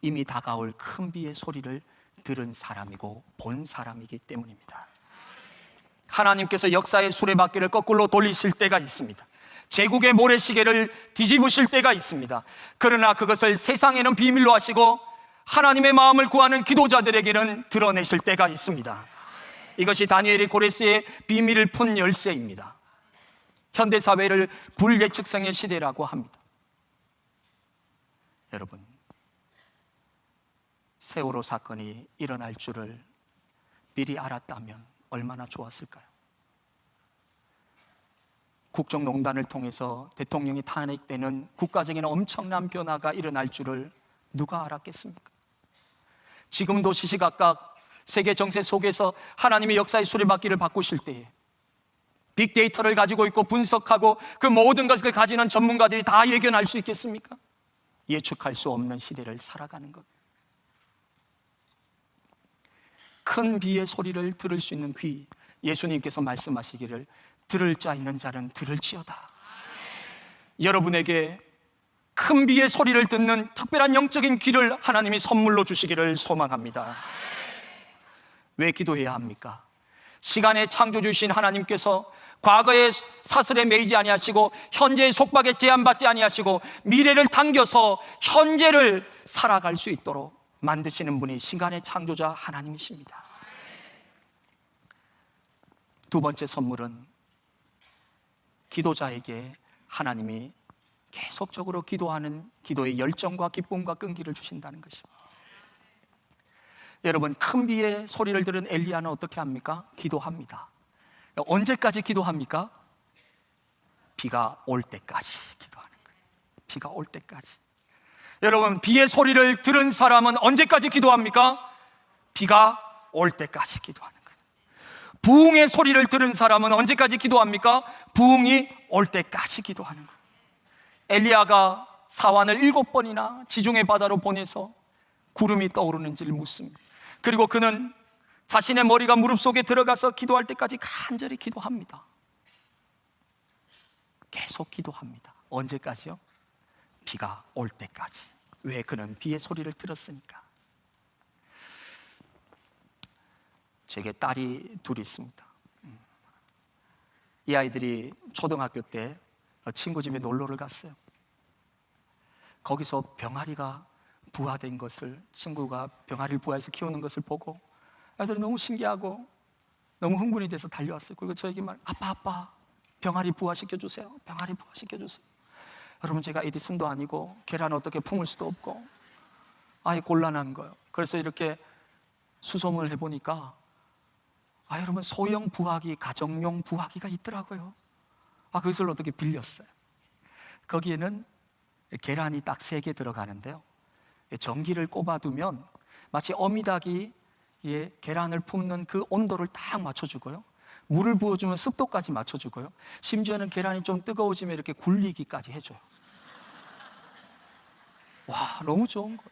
이미 다가올 큰 비의 소리를 들은 사람이고 본 사람이기 때문입니다. 하나님께서 역사의 수레바퀴를 거꾸로 돌리실 때가 있습니다. 제국의 모래시계를 뒤집으실 때가 있습니다. 그러나 그것을 세상에는 비밀로 하시고 하나님의 마음을 구하는 기도자들에게는 드러내실 때가 있습니다. 이것이 다니엘이 고레스의 비밀을 푼 열쇠입니다. 현대사회를 불예측성의 시대라고 합니다. 여러분, 세월호 사건이 일어날 줄을 미리 알았다면 얼마나 좋았을까요? 국정농단을 통해서 대통령이 탄핵되는 국가적인 엄청난 변화가 일어날 줄을 누가 알았겠습니까? 지금도 시시각각 세계 정세 속에서 하나님의 역사의 수레바퀴를 바꾸실 때에 빅데이터를 가지고 있고 분석하고 그 모든 것을 가지는 전문가들이 다 예견할 수 있겠습니까? 예측할 수 없는 시대를 살아가는 것. 큰 비의 소리를 들을 수 있는 귀, 예수님께서 말씀하시기를 들을 자 있는 자는 들을지어다. 여러분에게 큰 비의 소리를 듣는 특별한 영적인 귀를 하나님이 선물로 주시기를 소망합니다. 왜 기도해야 합니까? 시간의 창조주신 하나님께서 과거의 사슬에 매이지 아니하시고 현재의 속박에 제한받지 아니하시고 미래를 당겨서 현재를 살아갈 수 있도록 만드시는 분이 시간의 창조자 하나님이십니다. 두 번째 선물은 기도자에게 하나님이 계속적으로 기도하는 기도의 열정과 기쁨과 끈기를 주신다는 것입니다. 여러분, 큰 비의 소리를 들은 엘리야는 어떻게 합니까? 기도합니다. 언제까지 기도합니까? 비가 올 때까지 기도하는 거예요. 비가 올 때까지. 여러분, 비의 소리를 들은 사람은 언제까지 기도합니까? 비가 올 때까지 기도하는 거예요. 부흥의 소리를 들은 사람은 언제까지 기도합니까? 부흥이 올 때까지 기도하는 거예요. 엘리야가 사환을 7번이나 지중해 바다로 보내서 구름이 떠오르는지를 묻습니다. 그리고 그는 자신의 머리가 무릎 속에 들어가서 기도할 때까지 간절히 기도합니다. 계속 기도합니다. 언제까지요? 비가 올 때까지. 왜? 그는 비의 소리를 들었으니까. 제게 딸이 둘이 있습니다. 이 아이들이 초등학교 때 친구 집에 놀러를 갔어요. 거기서 병아리가 부화된 것을, 친구가 병아리를 부화해서 키우는 것을 보고 아이들이 너무 신기하고 너무 흥분이 돼서 달려왔어요. 그리고 저에게 아빠 병아리 부화시켜주세요. 병아리 부화시켜주세요. 여러분, 제가 에디슨도 아니고 계란 어떻게 품을 수도 없고 아예 곤란한 거예요. 그래서 이렇게 수소문을 해보니까 여러분, 소형 부화기, 가정용 부화기가 있더라고요. 그것을 어떻게 빌렸어요. 거기에는 계란이 딱 3개 들어가는데요, 전기를 꼽아두면 마치 어미닭이 계란을 품는 그 온도를 딱 맞춰주고요, 물을 부어주면 습도까지 맞춰주고요, 심지어는 계란이 좀 뜨거워지면 이렇게 굴리기까지 해줘요. 와, 너무 좋은 거예요.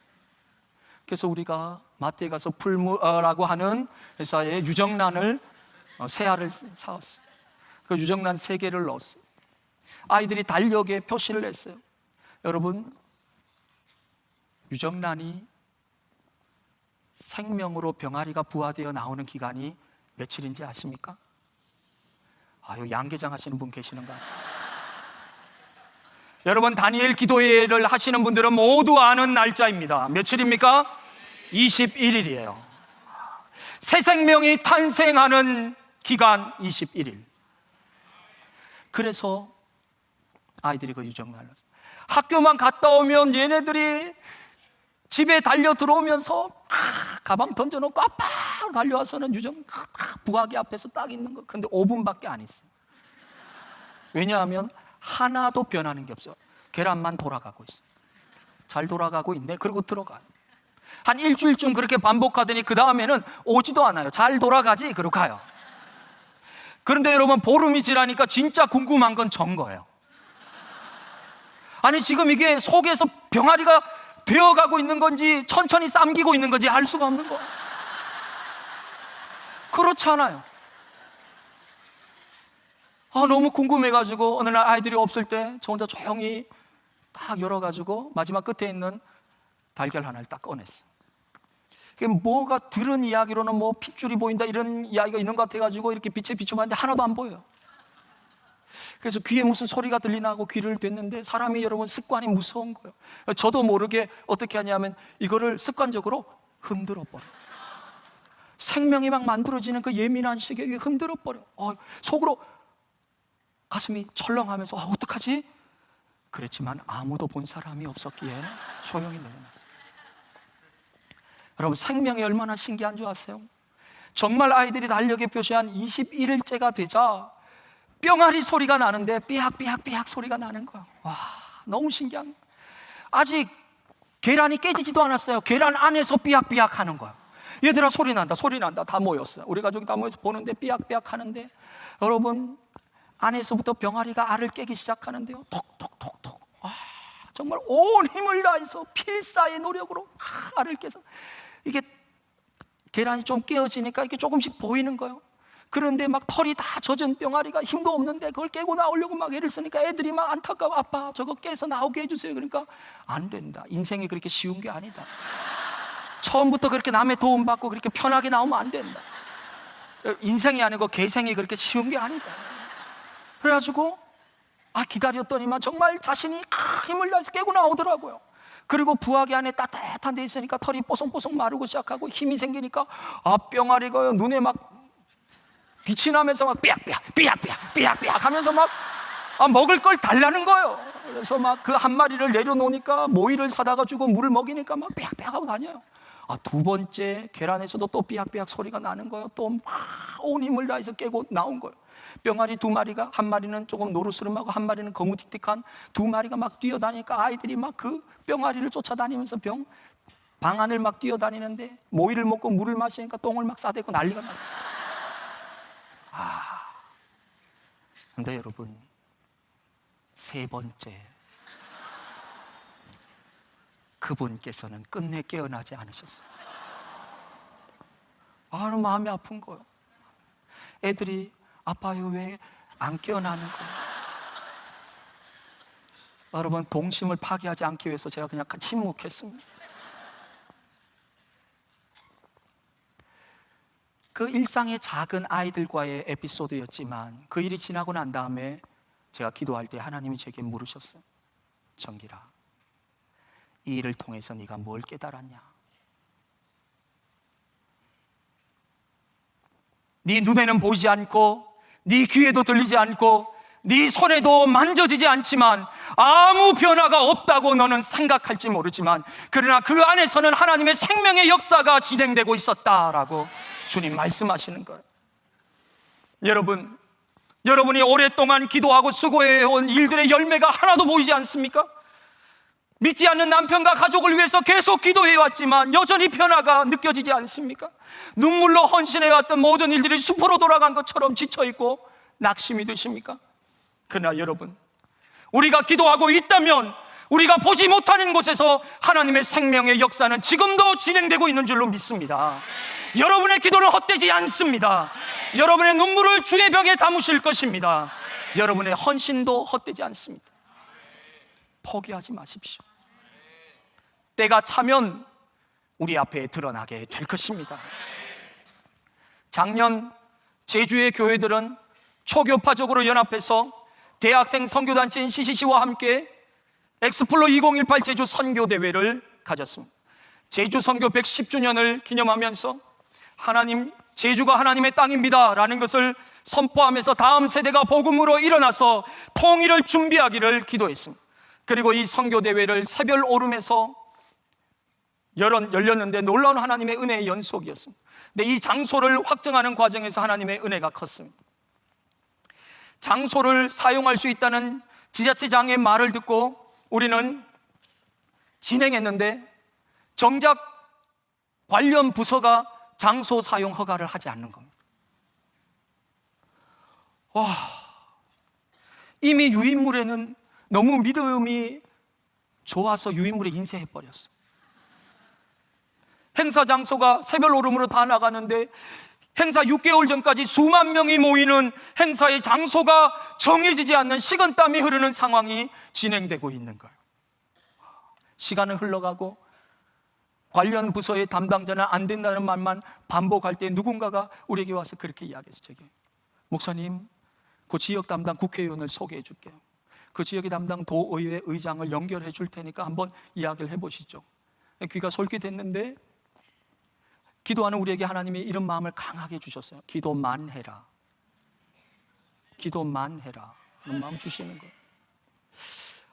그래서 우리가 마트에 가서 풀무라고 하는 회사의 유정란을 세 알을 사왔어요. 그 유정란 3개를 넣었어요. 아이들이 달력에 표시를 했어요. 여러분, 유정란이 생명으로 병아리가 부화되어 나오는 기간이 며칠인지 아십니까? 아유, 양계장 하시는 분 계시는가? 여러분, 다니엘 기도회를 하시는 분들은 모두 아는 날짜입니다. 며칠입니까? 21일이에요. 새 생명이 탄생하는 기간 21일. 그래서 아이들이 그 유정란을 학교만 갔다 오면 얘네들이 집에 달려 들어오면서 가방 던져놓고 아빠 달려와서는 유정 부화기 앞에서 딱 있는 거. 근데 5분밖에 안 있어요. 왜냐하면 하나도 변하는 게 없어요. 계란만 돌아가고 있어요. 잘 돌아가고 있네. 그리고 들어가요. 한 일주일쯤 그렇게 반복하더니 그 다음에는 오지도 않아요. 잘 돌아가지. 그러고 가요. 그런데 여러분, 보름이 지나니까 진짜 궁금한 건 정거예요. 아니, 지금 이게 속에서 병아리가 되어가고 있는 건지 천천히 삼기고 있는 건지 알 수가 없는 거예요. 그렇지 않아요? 너무 궁금해가지고 어느 날 아이들이 없을 때 저 혼자 조용히 딱 열어가지고 마지막 끝에 있는 달걀 하나를 딱 꺼냈어요. 그게 뭐가 들은 이야기로는 뭐 핏줄이 보인다 이런 이야기가 있는 것 같아가지고 이렇게 빛에 비춰봤는데 하나도 안 보여요. 그래서 귀에 무슨 소리가 들리나 하고 귀를 댔는데, 사람이 여러분 습관이 무서운 거예요. 저도 모르게 어떻게 하냐면 이거를 습관적으로 흔들어 버려요. 생명이 막 만들어지는 그 예민한 시기에 흔들어 버려요. 속으로 가슴이 철렁하면서 어떡하지? 그랬지만 아무도 본 사람이 없었기에 조용히 내려놨어요. 여러분, 생명이 얼마나 신기한 줄 아세요? 정말 아이들이 달력에 표시한 21일째가 되자 뿅아리 소리가 나는데 삐약삐약삐약 소리가 나는 거예요. 와, 너무 신기한 거예요. 아직 계란이 깨지지도 않았어요. 계란 안에서 삐약삐약 하는 거예요. 얘들아, 소리 난다, 소리 난다. 다 모였어요. 우리 가족이 다 모여서 보는데 삐약삐약 하는데, 여러분, 안에서부터 병아리가 알을 깨기 시작하는데요. 톡톡톡톡. 정말 온 힘을 다해서 필사의 노력으로 알을 깨서, 이게 계란이 좀 깨어지니까 이게 조금씩 보이는 거예요. 그런데 막 털이 다 젖은 병아리가 힘도 없는데 그걸 깨고 나오려고 막 애를 쓰니까 애들이 막 안타까워. 아빠, 저거 깨서 나오게 해주세요. 그러니까 안 된다. 인생이 그렇게 쉬운 게 아니다. 처음부터 그렇게 남의 도움받고 그렇게 편하게 나오면 안 된다. 인생이 아니고 개생이 그렇게 쉬운 게 아니다. 그래가지고 기다렸더니만 정말 자신이 힘을 다해서 깨고 나오더라고요. 그리고 부화기 안에 따뜻한 데 있으니까 털이 뽀송뽀송 마르고 시작하고 힘이 생기니까 병아리가 눈에 막 빛이 나면서 막 삐약삐약 삐약삐약 삐약삐약 하면서 막 먹을 걸 달라는 거예요. 그래서 막 그 한 마리를 내려놓으니까 모이를 사다가 주고 물을 먹이니까 막 삐약삐약 하고 다녀요. 두 번째 계란에서도 또 삐약삐약 소리가 나는 거예요. 또 막 온 힘을 다해서 깨고 나온 거예요. 병아리 두 마리가, 한 마리는 조금 노르스름하고 한 마리는 거무틱틱한 두 마리가 막 뛰어다니니까 아이들이 막 그 병아리를 쫓아다니면서 방 안을 막 뛰어다니는데, 모이를 먹고 물을 마시니까 똥을 막 싸대고 난리가 났어요. 근데 여러분, 세 번째, 그분께서는 끝내 깨어나지 않으셨어요. 마음이 아픈 거예요. 애들이 아빠요, 왜 안 깨어나는 거예요? 여러분, 동심을 파괴하지 않기 위해서 제가 그냥 침묵했습니다. 그 일상의 작은 아이들과의 에피소드였지만, 그 일이 지나고 난 다음에 제가 기도할 때 하나님이 제게 물으셨어요. 정길아, 이 일을 통해서 네가 뭘 깨달았냐? 네 눈에는 보이지 않고 네 귀에도 들리지 않고 네 손에도 만져지지 않지만 아무 변화가 없다고 너는 생각할지 모르지만, 그러나 그 안에서는 하나님의 생명의 역사가 진행되고 있었다라고 주님 말씀하시는 거예요. 여러분이 오랫동안 기도하고 수고해온 일들의 열매가 하나도 보이지 않습니까? 믿지 않는 남편과 가족을 위해서 계속 기도해왔지만 여전히 변화가 느껴지지 않습니까? 눈물로 헌신해왔던 모든 일들이 수포로 돌아간 것처럼 지쳐있고 낙심이 되십니까? 그러나 여러분, 우리가 기도하고 있다면 우리가 보지 못하는 곳에서 하나님의 생명의 역사는 지금도 진행되고 있는 줄로 믿습니다. 여러분의 기도는 헛되지 않습니다. 여러분의 눈물을 주의 벽에 담으실 것입니다. 여러분의 헌신도 헛되지 않습니다. 포기하지 마십시오. 때가 차면 우리 앞에 드러나게 될 것입니다. 작년 제주의 교회들은 초교파적으로 연합해서 대학생 선교단체인 CCC와 함께 엑스플로 2018 제주 선교대회를 가졌습니다. 제주 선교 110주년을 기념하면서 제주가 하나님의 땅입니다 라는 것을 선포하면서 다음 세대가 복음으로 일어나서 통일을 준비하기를 기도했습니다. 그리고 이 선교대회를 새별 오름에서 열렸는데 놀라운 하나님의 은혜의 연속이었습니다. 근데 이 장소를 확정하는 과정에서 하나님의 은혜가 컸습니다. 장소를 사용할 수 있다는 지자체장의 말을 듣고 우리는 진행했는데 정작 관련 부서가 장소 사용 허가를 하지 않는 겁니다. 이미 유인물에는 너무 믿음이 좋아서 유인물에 인쇄해버렸어. 행사 장소가 새별 오름으로 다 나가는데 행사 6개월 전까지 수만 명이 모이는 행사의 장소가 정해지지 않는 식은땀이 흐르는 상황이 진행되고 있는 거예요. 시간은 흘러가고 관련 부서의 담당자는 안 된다는 말만 반복할 때 누군가가 우리에게 와서 그렇게 이야기했어요. 저기 목사님, 그 지역 담당 국회의원을 소개해 줄게요. 그 지역의 담당 도의회 의장을 연결해 줄 테니까 한번 이야기를 해보시죠. 귀가 솔깃했는데 기도하는 우리에게 하나님이 이런 마음을 강하게 주셨어요. 기도만 해라. 기도만 해라. 그런 마음 주시는 거예요.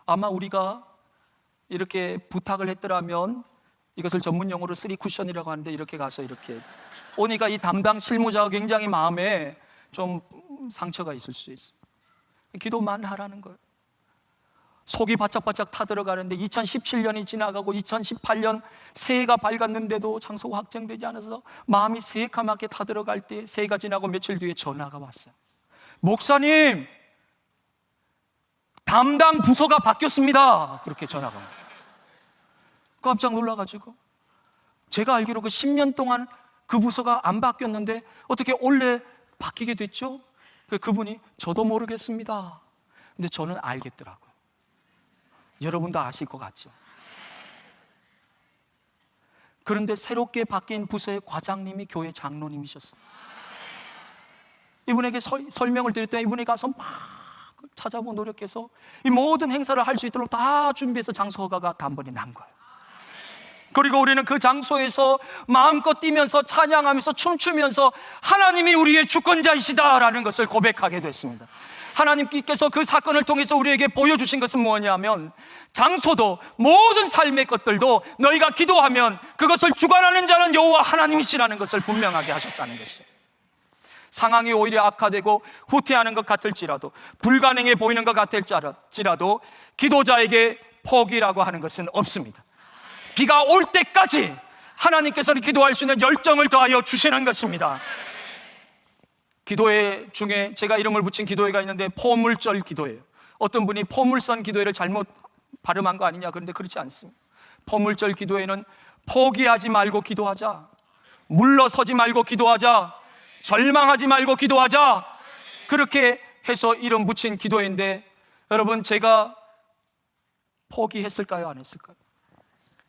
아마 우리가 이렇게 부탁을 했더라면 이것을 전문 용어로 3쿠션이라고 하는데 이렇게 가서 이렇게 오니까 이 담당 실무자가 굉장히 마음에 좀 상처가 있을 수 있어요. 기도만 하라는 거예요. 속이 바짝바짝 타들어가는데 2017년이 지나가고 2018년 새해가 밝았는데도 장소가 확정되지 않아서 마음이 새카맣게 타들어갈 때 새해가 지나고 며칠 뒤에 전화가 왔어요. 목사님, 담당 부서가 바뀌었습니다. 그렇게 전화가 와요. 깜짝 놀라가지고 제가 알기로 그 10년 동안 그 부서가 안 바뀌었는데 어떻게 올해 바뀌게 됐죠? 그분이 저도 모르겠습니다. 근데 저는 알겠더라고요. 여러분도 아실 것 같죠? 그런데 새롭게 바뀐 부서의 과장님이 교회 장로님이셨어요. 이분에게 설명을 드렸더니 이분이 가서 막 찾아보고 노력해서 이 모든 행사를 할 수 있도록 다 준비해서 장소 허가가 단번에 난 거예요. 그리고 우리는 그 장소에서 마음껏 뛰면서 찬양하면서 춤추면서 하나님이 우리의 주권자이시다라는 것을 고백하게 됐습니다. 하나님께서 그 사건을 통해서 우리에게 보여주신 것은 뭐냐면 장소도 모든 삶의 것들도 너희가 기도하면 그것을 주관하는 자는 여호와 하나님이시라는 것을 분명하게 하셨다는 것이에요. 상황이 오히려 악화되고 후퇴하는 것 같을지라도 불가능해 보이는 것 같을지라도 기도자에게 포기라고 하는 것은 없습니다. 비가 올 때까지 하나님께서는 기도할 수 있는 열정을 더하여 주시는 것입니다. 기도회 중에 제가 이름을 붙인 기도회가 있는데 포물절 기도회예요. 어떤 분이 포물선 기도회를 잘못 발음한 거 아니냐, 그런데 그렇지 않습니다. 포물절 기도회는 포기하지 말고 기도하자, 물러서지 말고 기도하자, 절망하지 말고 기도하자, 그렇게 해서 이름 붙인 기도회인데 여러분, 제가 포기했을까요? 안 했을까요?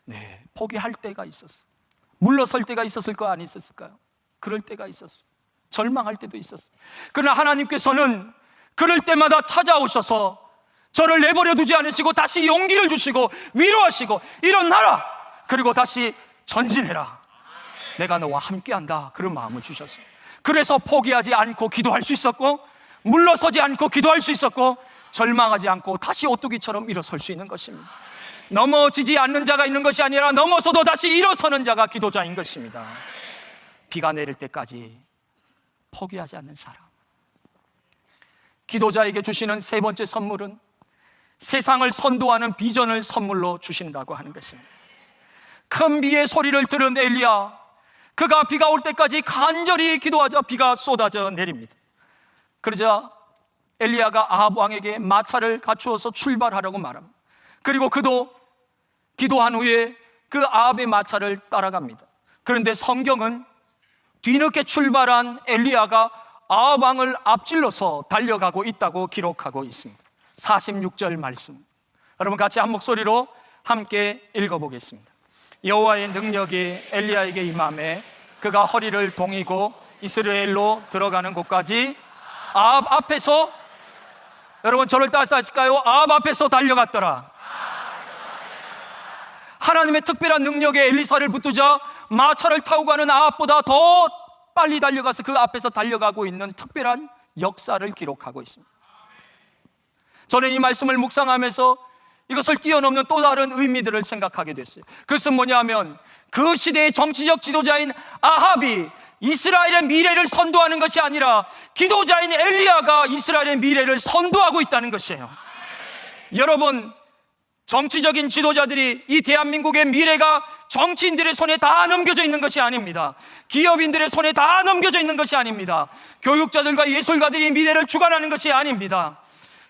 네, 포기할 때가 있었어요. 물러설 때가 있었을 거 안 있었을까요? 그럴 때가 있었어요. 절망할 때도 있었어요. 그러나 하나님께서는 그럴 때마다 찾아오셔서 저를 내버려 두지 않으시고 다시 용기를 주시고 위로하시고 일어나라, 그리고 다시 전진해라, 내가 너와 함께한다, 그런 마음을 주셨어요. 그래서 포기하지 않고 기도할 수 있었고, 물러서지 않고 기도할 수 있었고, 절망하지 않고 다시 오뚜기처럼 일어설 수 있는 것입니다. 넘어지지 않는 자가 있는 것이 아니라 넘어서도 다시 일어서는 자가 기도자인 것입니다. 비가 내릴 때까지 포기하지 않는 사람. 기도자에게 주시는 세 번째 선물은 세상을 선도하는 비전을 선물로 주신다고 하는 것입니다. 큰 비의 소리를 들은 엘리야, 그가 비가 올 때까지 간절히 기도하자 비가 쏟아져 내립니다. 그러자 엘리야가 아합 왕에게 마차를 갖추어서 출발하라고 말합니다. 그리고 그도 기도한 후에 그 아합의 마차를 따라갑니다. 그런데 성경은 뒤늦게 출발한 엘리야가 아합 왕을 앞질러서 달려가고 있다고 기록하고 있습니다. 46절 말씀, 여러분 같이 한 목소리로 함께 읽어보겠습니다. 여호와의 능력이 엘리야에게 임함에 그가 허리를 동이고 이스라엘로 들어가는 곳까지 아합 앞에서, 여러분 저를 따라하실까요? 아합 앞에서 달려갔더라. 하나님의 특별한 능력에 엘리사를 붙들자 마차를 타고 가는 아합보다 더 빨리 달려가서 그 앞에서 달려가고 있는 특별한 역사를 기록하고 있습니다. 저는 이 말씀을 묵상하면서 이것을 뛰어넘는 또 다른 의미들을 생각하게 됐어요. 그것은 뭐냐면 그 시대의 정치적 지도자인 아합이 이스라엘의 미래를 선도하는 것이 아니라 기도자인 엘리야가 이스라엘의 미래를 선도하고 있다는 것이에요. 여러분, 정치적인 지도자들이 이 대한민국의 미래가 정치인들의 손에 다 넘겨져 있는 것이 아닙니다. 기업인들의 손에 다 넘겨져 있는 것이 아닙니다. 교육자들과 예술가들이 미래를 주관하는 것이 아닙니다.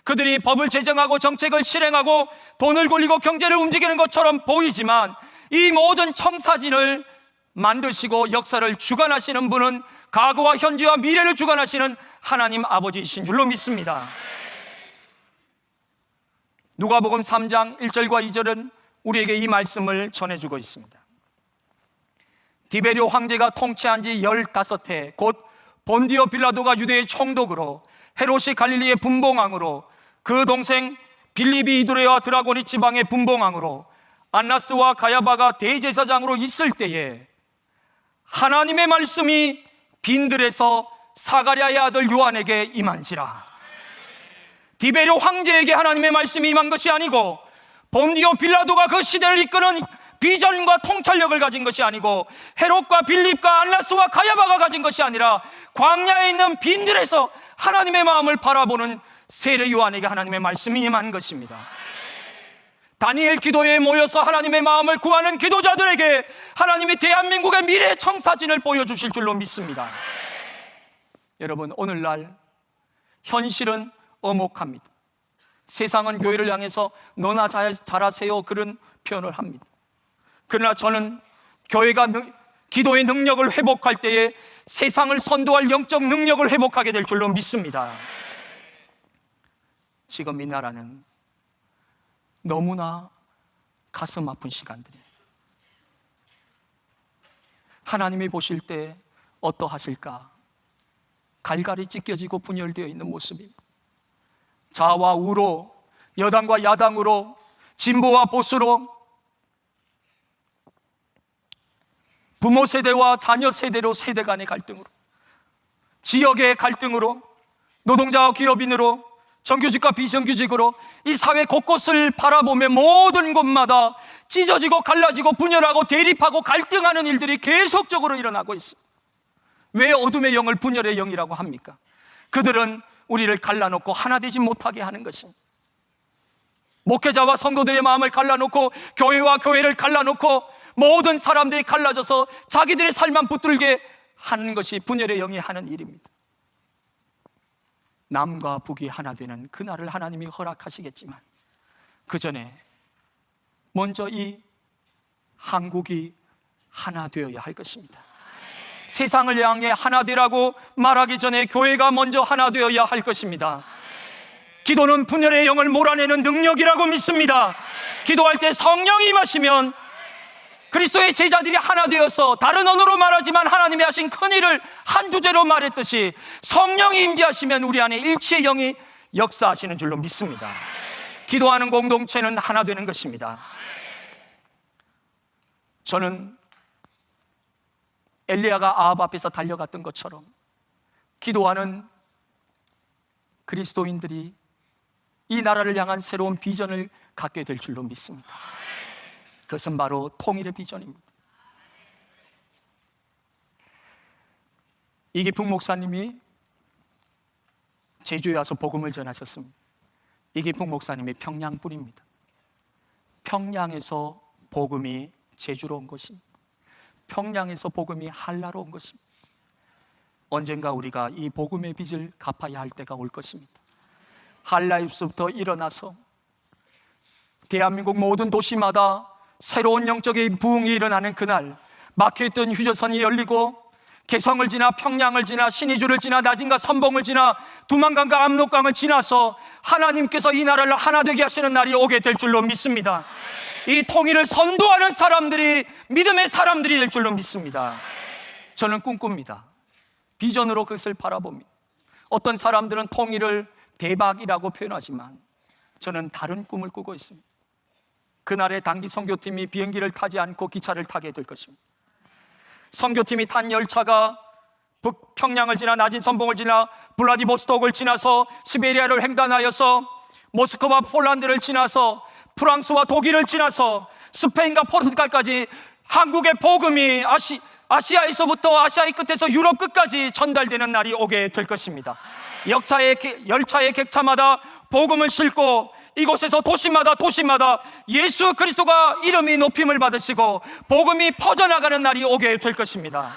그들이 법을 제정하고 정책을 실행하고 돈을 굴리고 경제를 움직이는 것처럼 보이지만 이 모든 청사진을 만드시고 역사를 주관하시는 분은 과거와 현재와 미래를 주관하시는 하나님 아버지이신 줄로 믿습니다. 누가복음 3장 1절과 2절은 우리에게 이 말씀을 전해주고 있습니다. 디베리오 황제가 통치한 지 15해, 곧 본디오 빌라도가 유대의 총독으로, 헤롯이 갈릴리의 분봉왕으로, 그 동생 빌립이 이두레와 드라고니 지방의 분봉왕으로, 안나스와 가야바가 대제사장으로 있을 때에 하나님의 말씀이 빈들에서 사가랴의 아들 요한에게 임한지라. 디베리오 황제에게 하나님의 말씀이 임한 것이 아니고 본디오 빌라도가 그 시대를 이끄는 비전과 통찰력을 가진 것이 아니고 헤롯과 빌립과 안나스와 가야바가 가진 것이 아니라 광야에 있는 빈들에서 하나님의 마음을 바라보는 세례 요한에게 하나님의 말씀이 임한 것입니다. 다니엘 기도회에 모여서 하나님의 마음을 구하는 기도자들에게 하나님이 대한민국의 미래의 청사진을 보여주실 줄로 믿습니다. 여러분, 오늘날 현실은 엄혹합니다. 세상은 교회를 향해서 너나 잘하세요 그런 표현을 합니다. 그러나 저는 교회가 기도의 능력을 회복할 때에 세상을 선도할 영적 능력을 회복하게 될 줄로 믿습니다. 지금 이 나라는 너무나 가슴 아픈 시간들이에요. 하나님이 보실 때 어떠하실까? 갈갈이 찢겨지고 분열되어 있는 모습입니다. 좌와 우로, 여당과 야당으로, 진보와 보수로, 부모 세대와 자녀 세대로, 세대 간의 갈등으로, 지역의 갈등으로, 노동자와 기업인으로, 정규직과 비정규직으로 이 사회 곳곳을 바라보면 모든 곳마다 찢어지고 갈라지고 분열하고 대립하고 갈등하는 일들이 계속적으로 일어나고 있습니다. 왜 어둠의 영을 분열의 영이라고 합니까? 그들은 우리를 갈라놓고 하나 되지 못하게 하는 것입니다. 목회자와 성도들의 마음을 갈라놓고 교회와 교회를 갈라놓고 모든 사람들이 갈라져서 자기들의 삶만 붙들게 하는 것이 분열의 영이 하는 일입니다. 남과 북이 하나 되는 그날을 하나님이 허락하시겠지만 그 전에 먼저 이 한국이 하나 되어야 할 것입니다. 세상을 향해 하나 되라고 말하기 전에 교회가 먼저 하나 되어야 할 것입니다. 기도는 분열의 영을 몰아내는 능력이라고 믿습니다. 기도할 때 성령이 임하시면 그리스도의 제자들이 하나 되어서 다른 언어로 말하지만 하나님이 하신 큰 일을 한 주제로 말했듯이 성령이 임재하시면 우리 안에 일치의 영이 역사하시는 줄로 믿습니다. 기도하는 공동체는 하나 되는 것입니다. 저는 엘리야가 아합 앞에서 달려갔던 것처럼 기도하는 그리스도인들이 이 나라를 향한 새로운 비전을 갖게 될 줄로 믿습니다. 그것은 바로 통일의 비전입니다. 이기풍 목사님이 제주에 와서 복음을 전하셨습니다. 이기풍 목사님이 평양 분입니다. 평양에서 복음이 제주로 온 것입니다. 평양에서 복음이 한라로 온 것입니다. 언젠가 우리가 이 복음의 빚을 갚아야 할 때가 올 것입니다. 한라입수부터 일어나서 대한민국 모든 도시마다 새로운 영적인 부흥이 일어나는 그날, 막혀있던 휴전선이 열리고 개성을 지나 평양을 지나 신의주를 지나 나진과 선봉을 지나 두만강과 압록강을 지나서 하나님께서 이 나라를 하나 되게 하시는 날이 오게 될 줄로 믿습니다. 이 통일을 선도하는 사람들이 믿음의 사람들이 될 줄로 믿습니다. 저는 꿈꿉니다. 비전으로 그것을 바라봅니다. 어떤 사람들은 통일을 대박이라고 표현하지만 저는 다른 꿈을 꾸고 있습니다. 그날의 단기 선교팀이 비행기를 타지 않고 기차를 타게 될 것입니다. 선교팀이 탄 열차가 북평양을 지나 낮은 선봉을 지나 블라디보스톡을 지나서 시베리아를 횡단하여서 모스크바 폴란드를 지나서 프랑스와 독일을 지나서 스페인과 포르투갈까지 한국의 복음이 아시아에서부터 아시아의 끝에서 유럽 끝까지 전달되는 날이 오게 될 것입니다. 열차의 객차마다 복음을 싣고 이곳에서 도시마다 예수 그리스도가 이름이 높임을 받으시고 복음이 퍼져나가는 날이 오게 될 것입니다.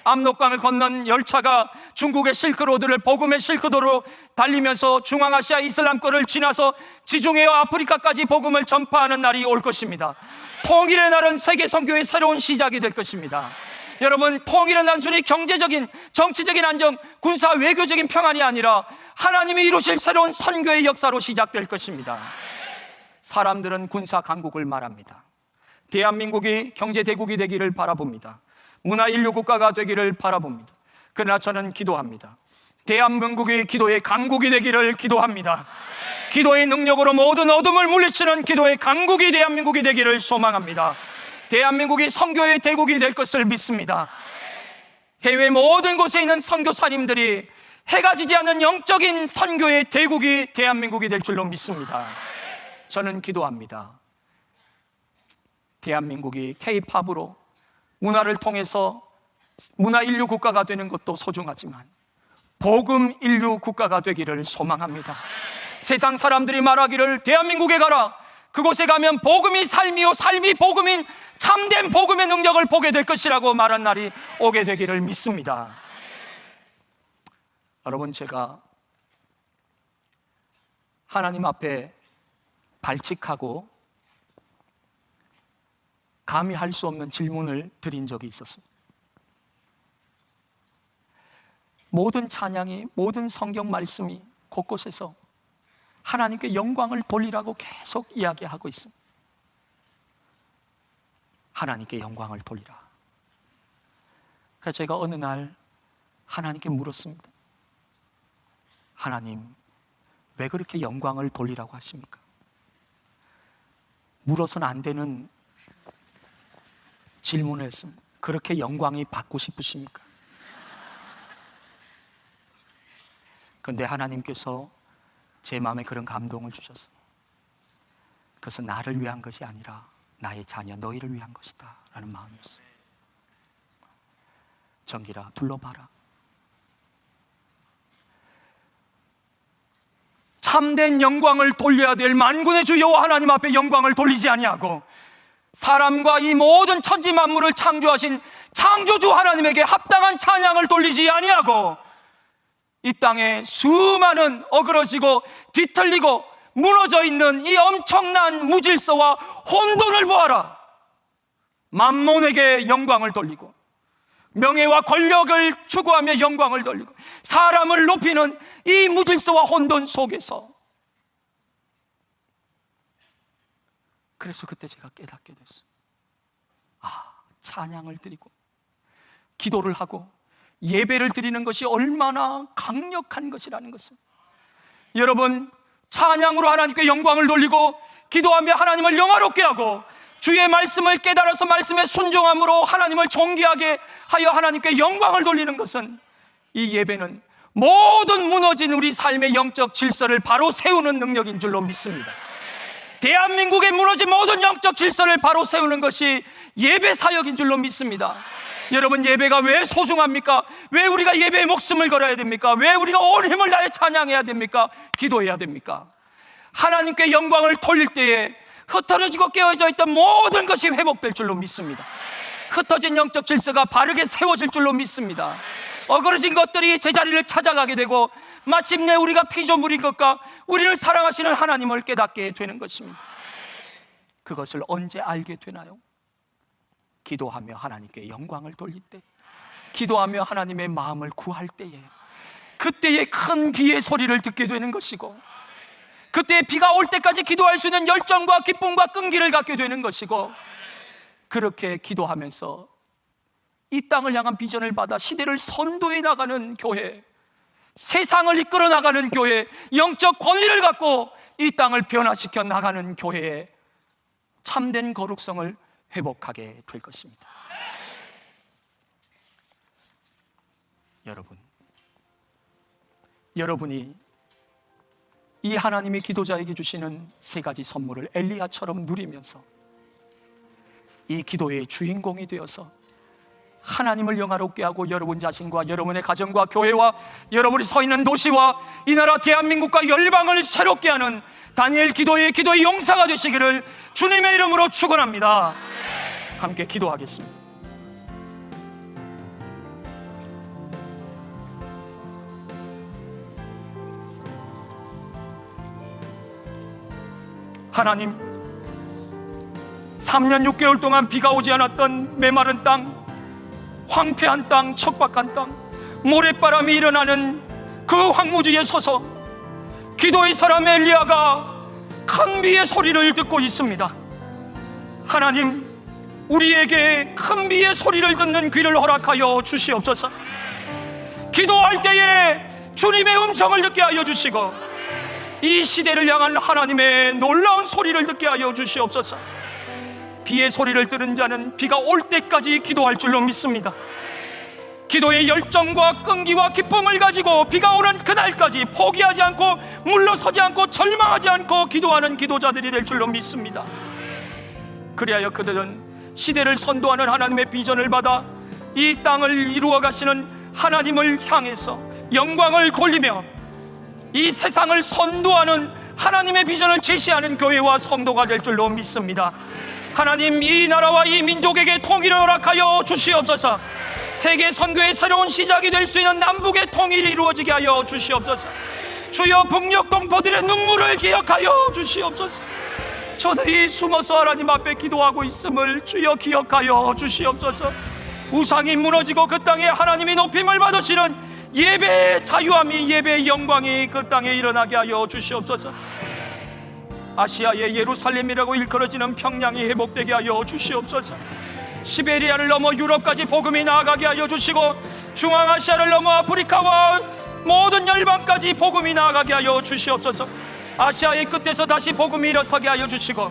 압록강을 건넌 열차가 중국의 실크로드를 복음의 실크로드로 달리면서 중앙아시아 이슬람권을 지나서 지중해와 아프리카까지 복음을 전파하는 날이 올 것입니다. 통일의 날은 세계 선교의 새로운 시작이 될 것입니다. 여러분, 통일은 단순히 경제적인, 정치적인 안정, 군사 외교적인 평안이 아니라 하나님이 이루실 새로운 선교의 역사로 시작될 것입니다. 사람들은 군사 강국을 말합니다. 대한민국이 경제 대국이 되기를 바라봅니다. 문화 인류 국가가 되기를 바라봅니다. 그러나 저는 기도합니다. 대한민국이 기도의 강국이 되기를 기도합니다. 기도의 능력으로 모든 어둠을 물리치는 기도의 강국이 대한민국이 되기를 소망합니다. 대한민국이 선교의 대국이 될 것을 믿습니다. 해외 모든 곳에 있는 선교사님들이 해가 지지 않는 영적인 선교의 대국이 대한민국이 될 줄로 믿습니다. 저는 기도합니다. 대한민국이 K-팝으로 문화를 통해서 문화 인류 국가가 되는 것도 소중하지만 복음 인류 국가가 되기를 소망합니다. 세상 사람들이 말하기를 대한민국에 가라, 그곳에 가면 복음이 삶이요 삶이 복음인 참된 복음의 능력을 보게 될 것이라고 말한 날이 오게 되기를 믿습니다. 여러분, 제가 하나님 앞에 발칙하고 감히 할 수 없는 질문을 드린 적이 있었습니다. 모든 찬양이, 모든 성경 말씀이 곳곳에서 하나님께 영광을 돌리라고 계속 이야기하고 있습니다. 하나님께 영광을 돌리라. 그래서 제가 어느 날 하나님께 물었습니다. 하나님, 왜 그렇게 영광을 돌리라고 하십니까? 물어서는 안 되는 질문을 했습니다. 그렇게 영광이 받고 싶으십니까? 그런데 하나님께서 제 마음에 그런 감동을 주셨어요. 그것은 나를 위한 것이 아니라 나의 자녀 너희를 위한 것이다 라는 마음이었어요. 정기라, 둘러봐라. 참된 영광을 돌려야 될 만군의 주 여호와 하나님 앞에 영광을 돌리지 아니하고 사람과 이 모든 천지 만물을 창조하신 창조주 하나님에게 합당한 찬양을 돌리지 아니하고 이 땅에 수많은 어그러지고 뒤틀리고 무너져 있는 이 엄청난 무질서와 혼돈을 보아라. 만몬에게 영광을 돌리고 명예와 권력을 추구하며 영광을 돌리고 사람을 높이는 이 무질서와 혼돈 속에서, 그래서 그때 제가 깨닫게 됐어요. 찬양을 드리고 기도를 하고 예배를 드리는 것이 얼마나 강력한 것이라는 것을. 여러분, 찬양으로 하나님께 영광을 돌리고 기도하며 하나님을 영화롭게 하고 주의 말씀을 깨달아서 말씀에 순종함으로 하나님을 존귀하게 하여 하나님께 영광을 돌리는 것은, 이 예배는 모든 무너진 우리 삶의 영적 질서를 바로 세우는 능력인 줄로 믿습니다. 대한민국의 무너진 모든 영적 질서를 바로 세우는 것이 예배 사역인 줄로 믿습니다. 여러분, 예배가 왜 소중합니까? 왜 우리가 예배에 목숨을 걸어야 됩니까? 왜 우리가 온 힘을 다해 찬양해야 됩니까? 기도해야 됩니까? 하나님께 영광을 돌릴 때에 흩어지고 깨어져 있던 모든 것이 회복될 줄로 믿습니다. 흩어진 영적 질서가 바르게 세워질 줄로 믿습니다. 어그러진 것들이 제자리를 찾아가게 되고 마침내 우리가 피조물인 것과 우리를 사랑하시는 하나님을 깨닫게 되는 것입니다. 그것을 언제 알게 되나요? 기도하며 하나님께 영광을 돌릴 때, 기도하며 하나님의 마음을 구할 때에, 그때의 큰 비의 소리를 듣게 되는 것이고, 그때 비가 올 때까지 기도할 수 있는 열정과 기쁨과 끈기를 갖게 되는 것이고, 그렇게 기도하면서 이 땅을 향한 비전을 받아 시대를 선도해 나가는 교회, 세상을 이끌어 나가는 교회, 영적 권위를 갖고 이 땅을 변화시켜 나가는 교회에 참된 거룩성을 회복하게 될 것입니다. 여러분이 이 하나님이 기도자에게 주시는 세 가지 선물을 엘리야처럼 누리면서 이 기도의 주인공이 되어서 하나님을 영화롭게 하고 여러분 자신과 여러분의 가정과 교회와 여러분이 서 있는 도시와 이 나라 대한민국과 열방을 새롭게 하는 다니엘 기도의 용사가 되시기를 주님의 이름으로 축원합니다. 함께 기도하겠습니다. 하나님, 3년 6개월 동안 비가 오지 않았던 메마른 땅, 황폐한 땅, 척박한 땅, 모래바람이 일어나는 그 황무지에 서서 기도의 사람 엘리야가 큰 비의 소리를 듣고 있습니다. 하나님, 우리에게 큰 비의 소리를 듣는 귀를 허락하여 주시옵소서. 기도할 때에 주님의 음성을 듣게 하여 주시고 이 시대를 향한 하나님의 놀라운 소리를 듣게 하여 주시옵소서. 비의 소리를 들은 자는 비가 올 때까지 기도할 줄로 믿습니다. 기도의 열정과 끈기와 기쁨을 가지고 비가 오는 그날까지 포기하지 않고 물러서지 않고 절망하지 않고 기도하는 기도자들이 될 줄로 믿습니다. 그리하여 그들은 시대를 선도하는 하나님의 비전을 받아 이 땅을 이루어 가시는 하나님을 향해서 영광을 돌리며 이 세상을 선도하는 하나님의 비전을 제시하는 교회와 성도가 될 줄로 믿습니다. 하나님, 이 나라와 이 민족에게 통일을 허락하여 주시옵소서. 세계 선교의 새로운 시작이 될 수 있는 남북의 통일이 이루어지게 하여 주시옵소서. 주여, 북녘 동포들의 눈물을 기억하여 주시옵소서. 저들이 숨어서 하나님 앞에 기도하고 있음을 주여 기억하여 주시옵소서. 우상이 무너지고 그 땅에 하나님이 높임을 받으시는 예배의 자유함이, 예배의 영광이 그 땅에 일어나게 하여 주시옵소서. 아시아의 예루살렘이라고 일컬어지는 평양이 회복되게 하여 주시옵소서. 시베리아를 넘어 유럽까지 복음이 나아가게 하여 주시고 중앙아시아를 넘어 아프리카와 모든 열방까지 복음이 나아가게 하여 주시옵소서. 아시아의 끝에서 다시 복음이 일어서게 하여 주시고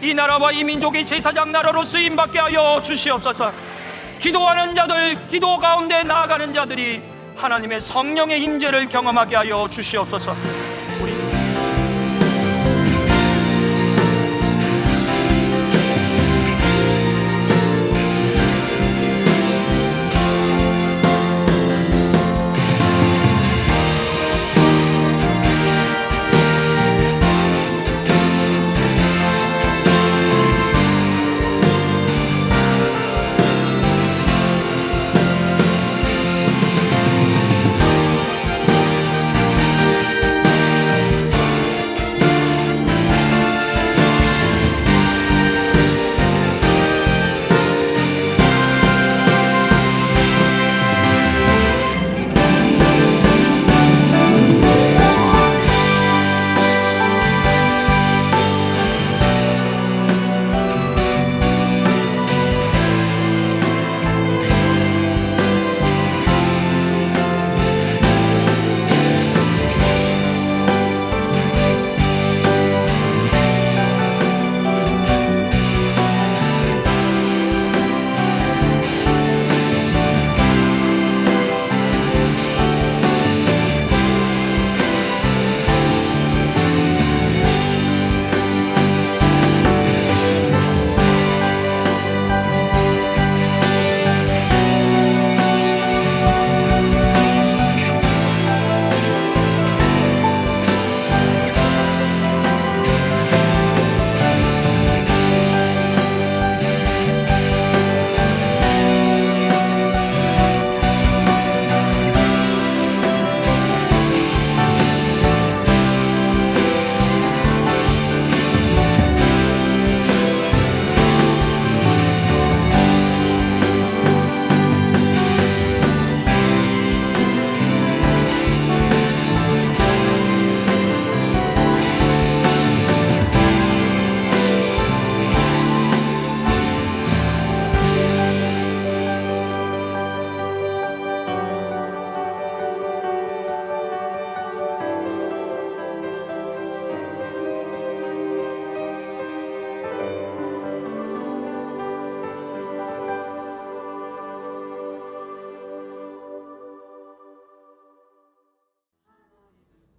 이 나라와 이 민족이 제사장 나라로 쓰임받게 하여 주시옵소서. 기도하는 자들, 기도 가운데 나아가는 자들이 하나님의 성령의 임재를 경험하게 하여 주시옵소서. 우리 주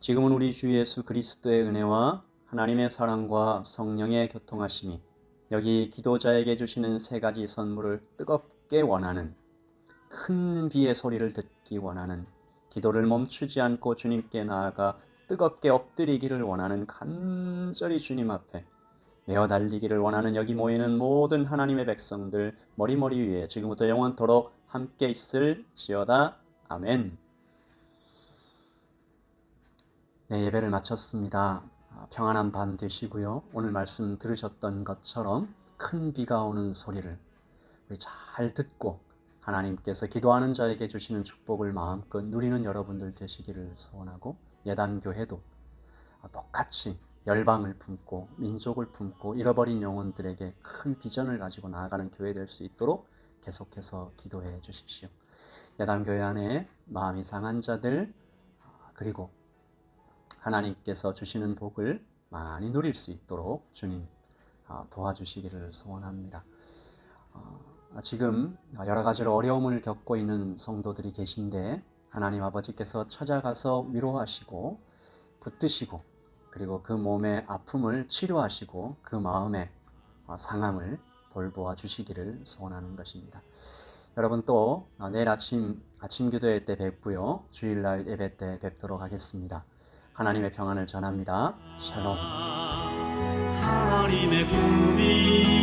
지금은 우리 주 예수 그리스도의 은혜와 하나님의 사랑과 성령의 교통하심이 여기 기도자에게 주시는 세 가지 선물을 뜨겁게 원하는, 큰 비의 소리를 듣기 원하는, 기도를 멈추지 않고 주님께 나아가 뜨겁게 엎드리기를 원하는, 간절히 주님 앞에 메어 달리기를 원하는 여기 모이는 모든 하나님의 백성들 머리머리 위에 지금부터 영원토록 함께 있을지어다. 아멘. 네, 예배를 마쳤습니다. 평안한 밤 되시고요. 오늘 말씀 들으셨던 것처럼 큰 비가 오는 소리를 우리 잘 듣고 하나님께서 기도하는 자에게 주시는 축복을 마음껏 누리는 여러분들 되시기를 소원하고, 예단교회도 똑같이 열방을 품고 민족을 품고 잃어버린 영혼들에게 큰 비전을 가지고 나아가는 교회 될 수 있도록 계속해서 기도해 주십시오. 예단교회 안에 마음이 상한 자들, 그리고 하나님께서 주시는 복을 많이 누릴 수 있도록 주님 도와주시기를 소원합니다. 지금 여러 가지로 어려움을 겪고 있는 성도들이 계신데 하나님 아버지께서 찾아가서 위로하시고 붙드시고, 그리고 그 몸의 아픔을 치료하시고 그 마음의 상함을 돌보아 주시기를 소원하는 것입니다. 여러분 또 내일 아침 기도회 때 뵙고요. 주일날 예배 때 뵙도록 하겠습니다. 하나님의 평안을 전합니다. 샬롬. 하나님의 꿈이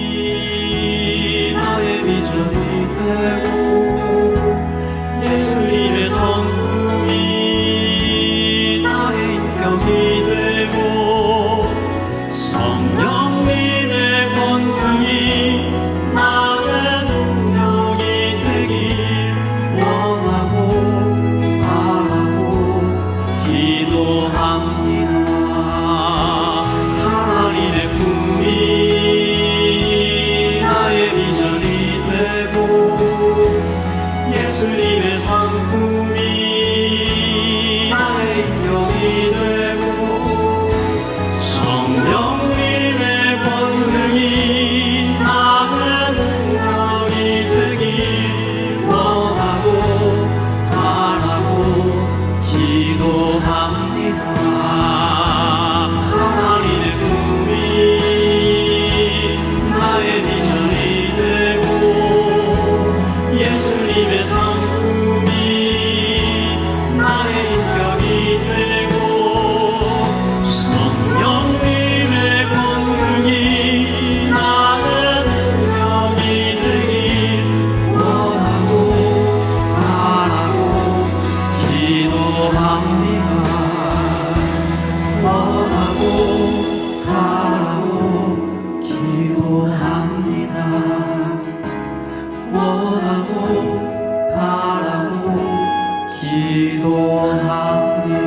나의 비전이 되고 예수님의 성품이 나의 인격이 되고 성령님의 권능이 나의 능력이 되길 원하고 바라고 기도합니다. 하나님의 꿈이 나의 비전이 되고 예수님의 성품이 나의 인격이 되고 성령님의 권능이 나의 능력이 되길 원하고 바라고 기도합니다. 하나님의 꿈이 나의 비전이 되고 예수님의 성품이 나의 인격이 되고 성령님의 권능이 나의 능력이 되길 원하고 바라고 기도합니다. 원하고 바라고 기도합니다. 원하고 바라고 기도합니다.